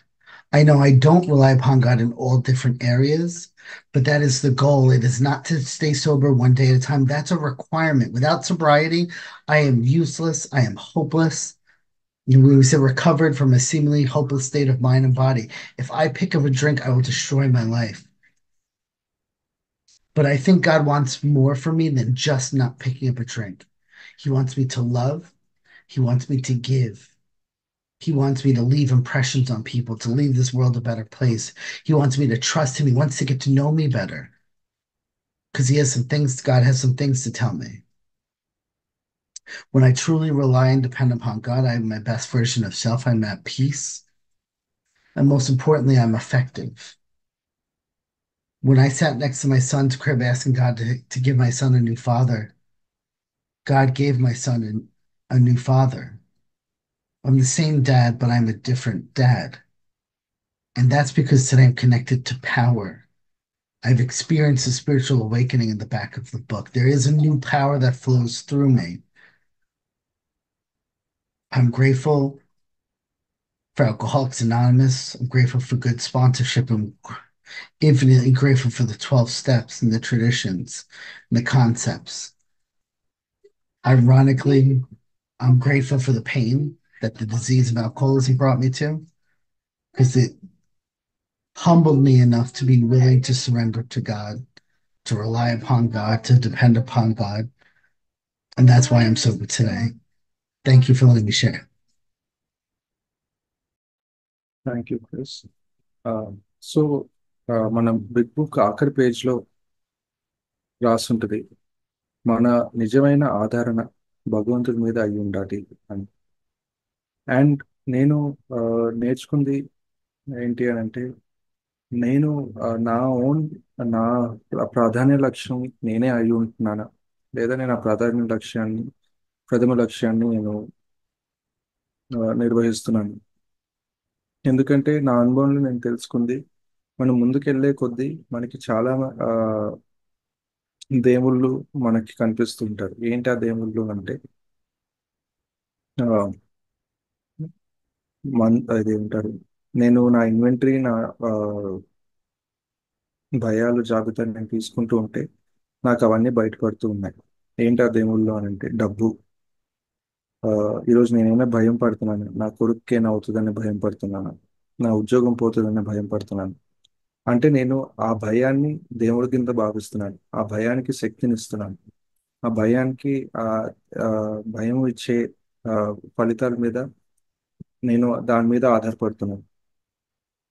I know I don't rely upon God in all different areas, but that is the goal. It is not to stay sober one day at a time. That's a requirement. Without sobriety, I am useless. I am hopeless. We said recovered from a seemingly hopeless state of mind and body. If I pick up a drink, I will destroy my life. But I think God wants more for me than just not picking up a drink. He wants me to love. He wants me to give. He wants me to leave impressions on people, to leave this world a better place. He wants me to trust him. He wants to get to know me better because God has some things to tell me. When I truly rely and depend upon God, I am my best version of self. I'm at peace. And most importantly, I'm effective. When I sat next to my son's crib asking God to give my son a new father, God gave my son a new father. I'm the same dad, but I'm a different dad. And that's because today I'm connected to power. I've experienced a spiritual awakening in the back of the book. There is a new power that flows through me. I'm grateful for Alcoholics Anonymous. I'm grateful for good sponsorship. I'm infinitely grateful for the 12 steps and the traditions and the concepts. Ironically, I'm grateful for the pain that the disease of alcoholism brought me to because it humbled me enough to be willing to surrender to God, to rely upon God, to depend upon God. And that's why I'm sober today. Thank you for letting me share. Thank you Chris. So మనం బిగ్ బుక్ ఆఖరి పేజ్లో రాస్తుంటుంది మన నిజమైన ఆధారణ భగవంతుడి మీద అయి ఉండాలి అని. అండ్ నేను నేర్చుకుంది ఏంటి అని అంటే నేను నా ఓన్ నా ప్రాధాన్య లక్ష్యం నేనే అయి ఉంటున్నానా లేదా నేను ఆ ప్రథమ లక్ష్యాన్ని నేను నిర్వహిస్తున్నాను. ఎందుకంటే నా అనుభవంలో నేను తెలుసుకుంది మనం ముందుకెళ్ళే కొద్దీ మనకి చాలా దేవుళ్ళు మనకి కనిపిస్తుంటారు. ఏంటి ఆ దేవుళ్ళు అంటే ఆ, అది ఉంటారు. నేను నా ఇన్వెంటరీ నా ఆ, భయాలు జాబితా నేను తీసుకుంటూ ఉంటే నాకు అవన్నీ బయటపడుతూ ఉన్నాయి. ఏంటి ఆ దేవుళ్ళు అని అంటే డబ్బు. ఆ, ఈరోజు నేనైనా భయం పడుతున్నాను, నా కొడుకుకి ఏమైనా అవుతుందని భయం పడుతున్నాను, నా ఉద్యోగం పోతుందని భయం పడుతున్నాను. అంటే నేను ఆ భయాన్ని దేవుడి కింద భావిస్తున్నాను, ఆ భయానికి శక్తిని ఇస్తున్నాను, ఆ భయానికి ఆ ఆ భయం ఇచ్చే ఆ, ఫలితాల మీద నేను దాని మీద ఆధారపడుతున్నాను.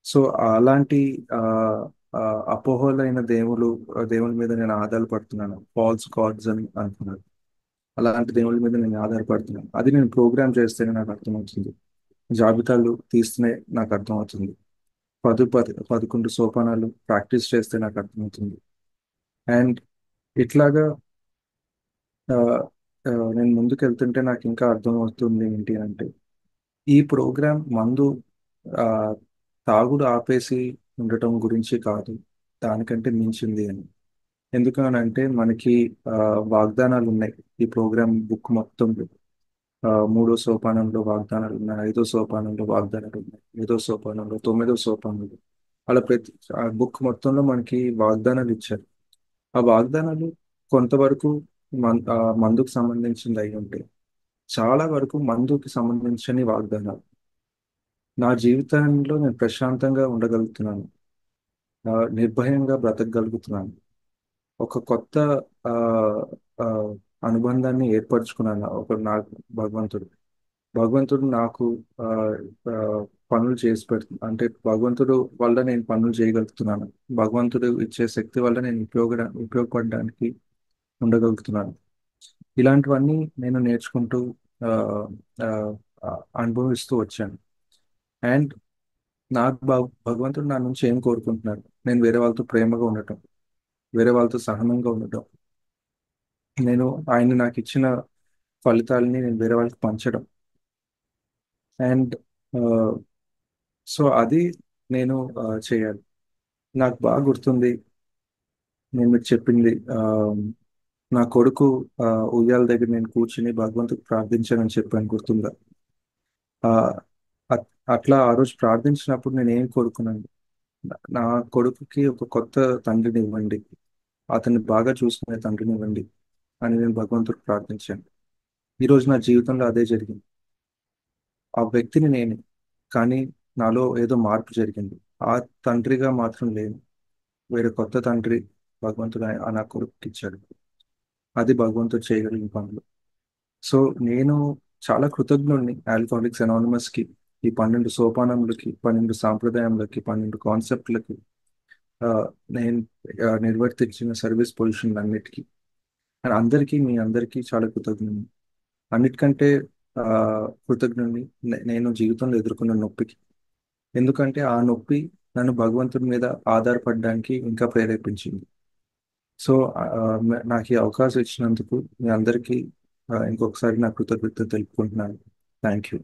సో అలాంటి ఆ, ఆ, అపోహలైన దేవుని మీద నేను ఆధారపడుతున్నాను, ఫాల్స్ గాడ్స్ అని అంటున్నాను. అలాంటి దేవుళ్ళ మీద నేను ఆధారపడుతున్నాను. అది నేను ప్రోగ్రామ్ చేస్తేనే నాకు అర్థమవుతుంది, జాబితాలు తీస్తేనే నాకు అర్థమవుతుంది, 11 సోపానాలు ప్రాక్టీస్ చేస్తే నాకు అర్థమవుతుంది. అండ్ ఇట్లాగా ఆ, నేను ముందుకు వెళ్తుంటే నాకు ఇంకా అర్థమవుతుంది ఏంటి అంటే, ఈ ప్రోగ్రామ్ మందు ఆ, తాగుడు ఆపేసి ఉండటం గురించి కాదు, దానికంటే మించింది అని. ఎందుకనంటే మనకి ఆ, వాగ్దానాలు ఉన్నాయి. ఈ ప్రోగ్రామ్ బుక్ మొత్తం 3వ సోపానంలో వాగ్దానాలు ఉన్నాయి, 5వ సోపానంలో వాగ్దానాలు ఉన్నాయి, 5వ సోపానంలో, 9వ సోపానంలో, అలా ప్రతి ఆ బుక్ మొత్తంలో మనకి వాగ్దానాలు ఇచ్చారు. ఆ వాగ్దానాలు కొంతవరకు మందుకు సంబంధించింది అయి ఉంటాయి, చాలా వరకు మందుకి సంబంధించిన వాగ్దానాలు. నా జీవితంలో నేను ప్రశాంతంగా ఉండగలుగుతున్నాను, నిర్భయంగా బ్రతకగలుగుతున్నాను, ఒక కొత్త ఆ, ఆ, అనుబంధాన్ని ఏర్పరచుకున్నాను నాకు భగవంతుడు. భగవంతుడు నాకు ఆ, ఆ, పనులు చేసి పెడుతుంది అంటే, భగవంతుడు వల్ల నేను పనులు చేయగలుగుతున్నాను, భగవంతుడు ఇచ్చే శక్తి వల్ల నేను ఉపయోగపడడానికి ఉండగలుగుతున్నాను. ఇలాంటివన్నీ నేను నేర్చుకుంటూ ఆ, ఆ, ఆ, అనుభవిస్తూ వచ్చాను. అండ్ నాకు భగవంతుడు నా నుంచి ఏం కోరుకుంటున్నాడు? నేను వేరే వాళ్ళతో ప్రేమగా ఉండటం, వేరే వాళ్ళతో సహనంగా ఉండటం, నేను ఆయన నాకు ఇచ్చిన ఫలితాలని నేను వేరే వాళ్ళకి పంచడం. అండ్ సో అది నేను చేయాలి. నాకు బాగా గుర్తుంది, నేను మీకు చెప్పింది, నా కొడుకు ఆ, ఉయ్యాల దగ్గర నేను కూర్చుని భగవంతుకు ప్రార్థించానని చెప్పాను, గుర్తుందా? ఆ, అట్లా ఆ రోజు ప్రార్థించినప్పుడు నేను ఏం కోరుకున్నాను? నా కొడుకుకి ఒక కొత్త తండ్రిని ఇవ్వండి, అతన్ని బాగా చూసుకునే తండ్రిని ఇవ్వండి అని నేను భగవంతుడికి ప్రార్థించాను. ఈరోజు నా జీవితంలో అదే జరిగింది. ఆ వ్యక్తిని నేనే, కానీ నాలో ఏదో మార్పు జరిగింది. ఆ తండ్రిగా మాత్రం లేను, వేరే కొత్త తండ్రి భగవంతుడు నా కొడుకుకి ఇచ్చాడు. అది భగవంతుడు చేయగలిగిన పనులు. సో నేను చాలా కృతజ్ఞుడిని ఆల్కహాలిక్స్ అనానిమస్కి, ఈ 12 సోపానములకి, 12 సాంప్రదాయములకి, 12 కాన్సెప్ట్లకి, ఆ, నేను నిర్వర్తించిన సర్వీస్ పొజిషన్ అన్నిటికీ, అండ్ మీ అందరికీ చాలా కృతజ్ఞుని. అన్నిటికంటే ఆ, కృతజ్ఞుని నేను జీవితంలో ఎదుర్కొన్న నొప్పికి. ఎందుకంటే ఆ నొప్పి నన్ను భగవంతుడి మీద ఆధారపడడానికి ఇంకా ప్రేరేపించింది. సో నాకు ఈ అవకాశం ఇచ్చినందుకు మీ అందరికీ ఇంకొకసారి నా కృతజ్ఞత తెలుపుకుంటున్నాను. Thank you.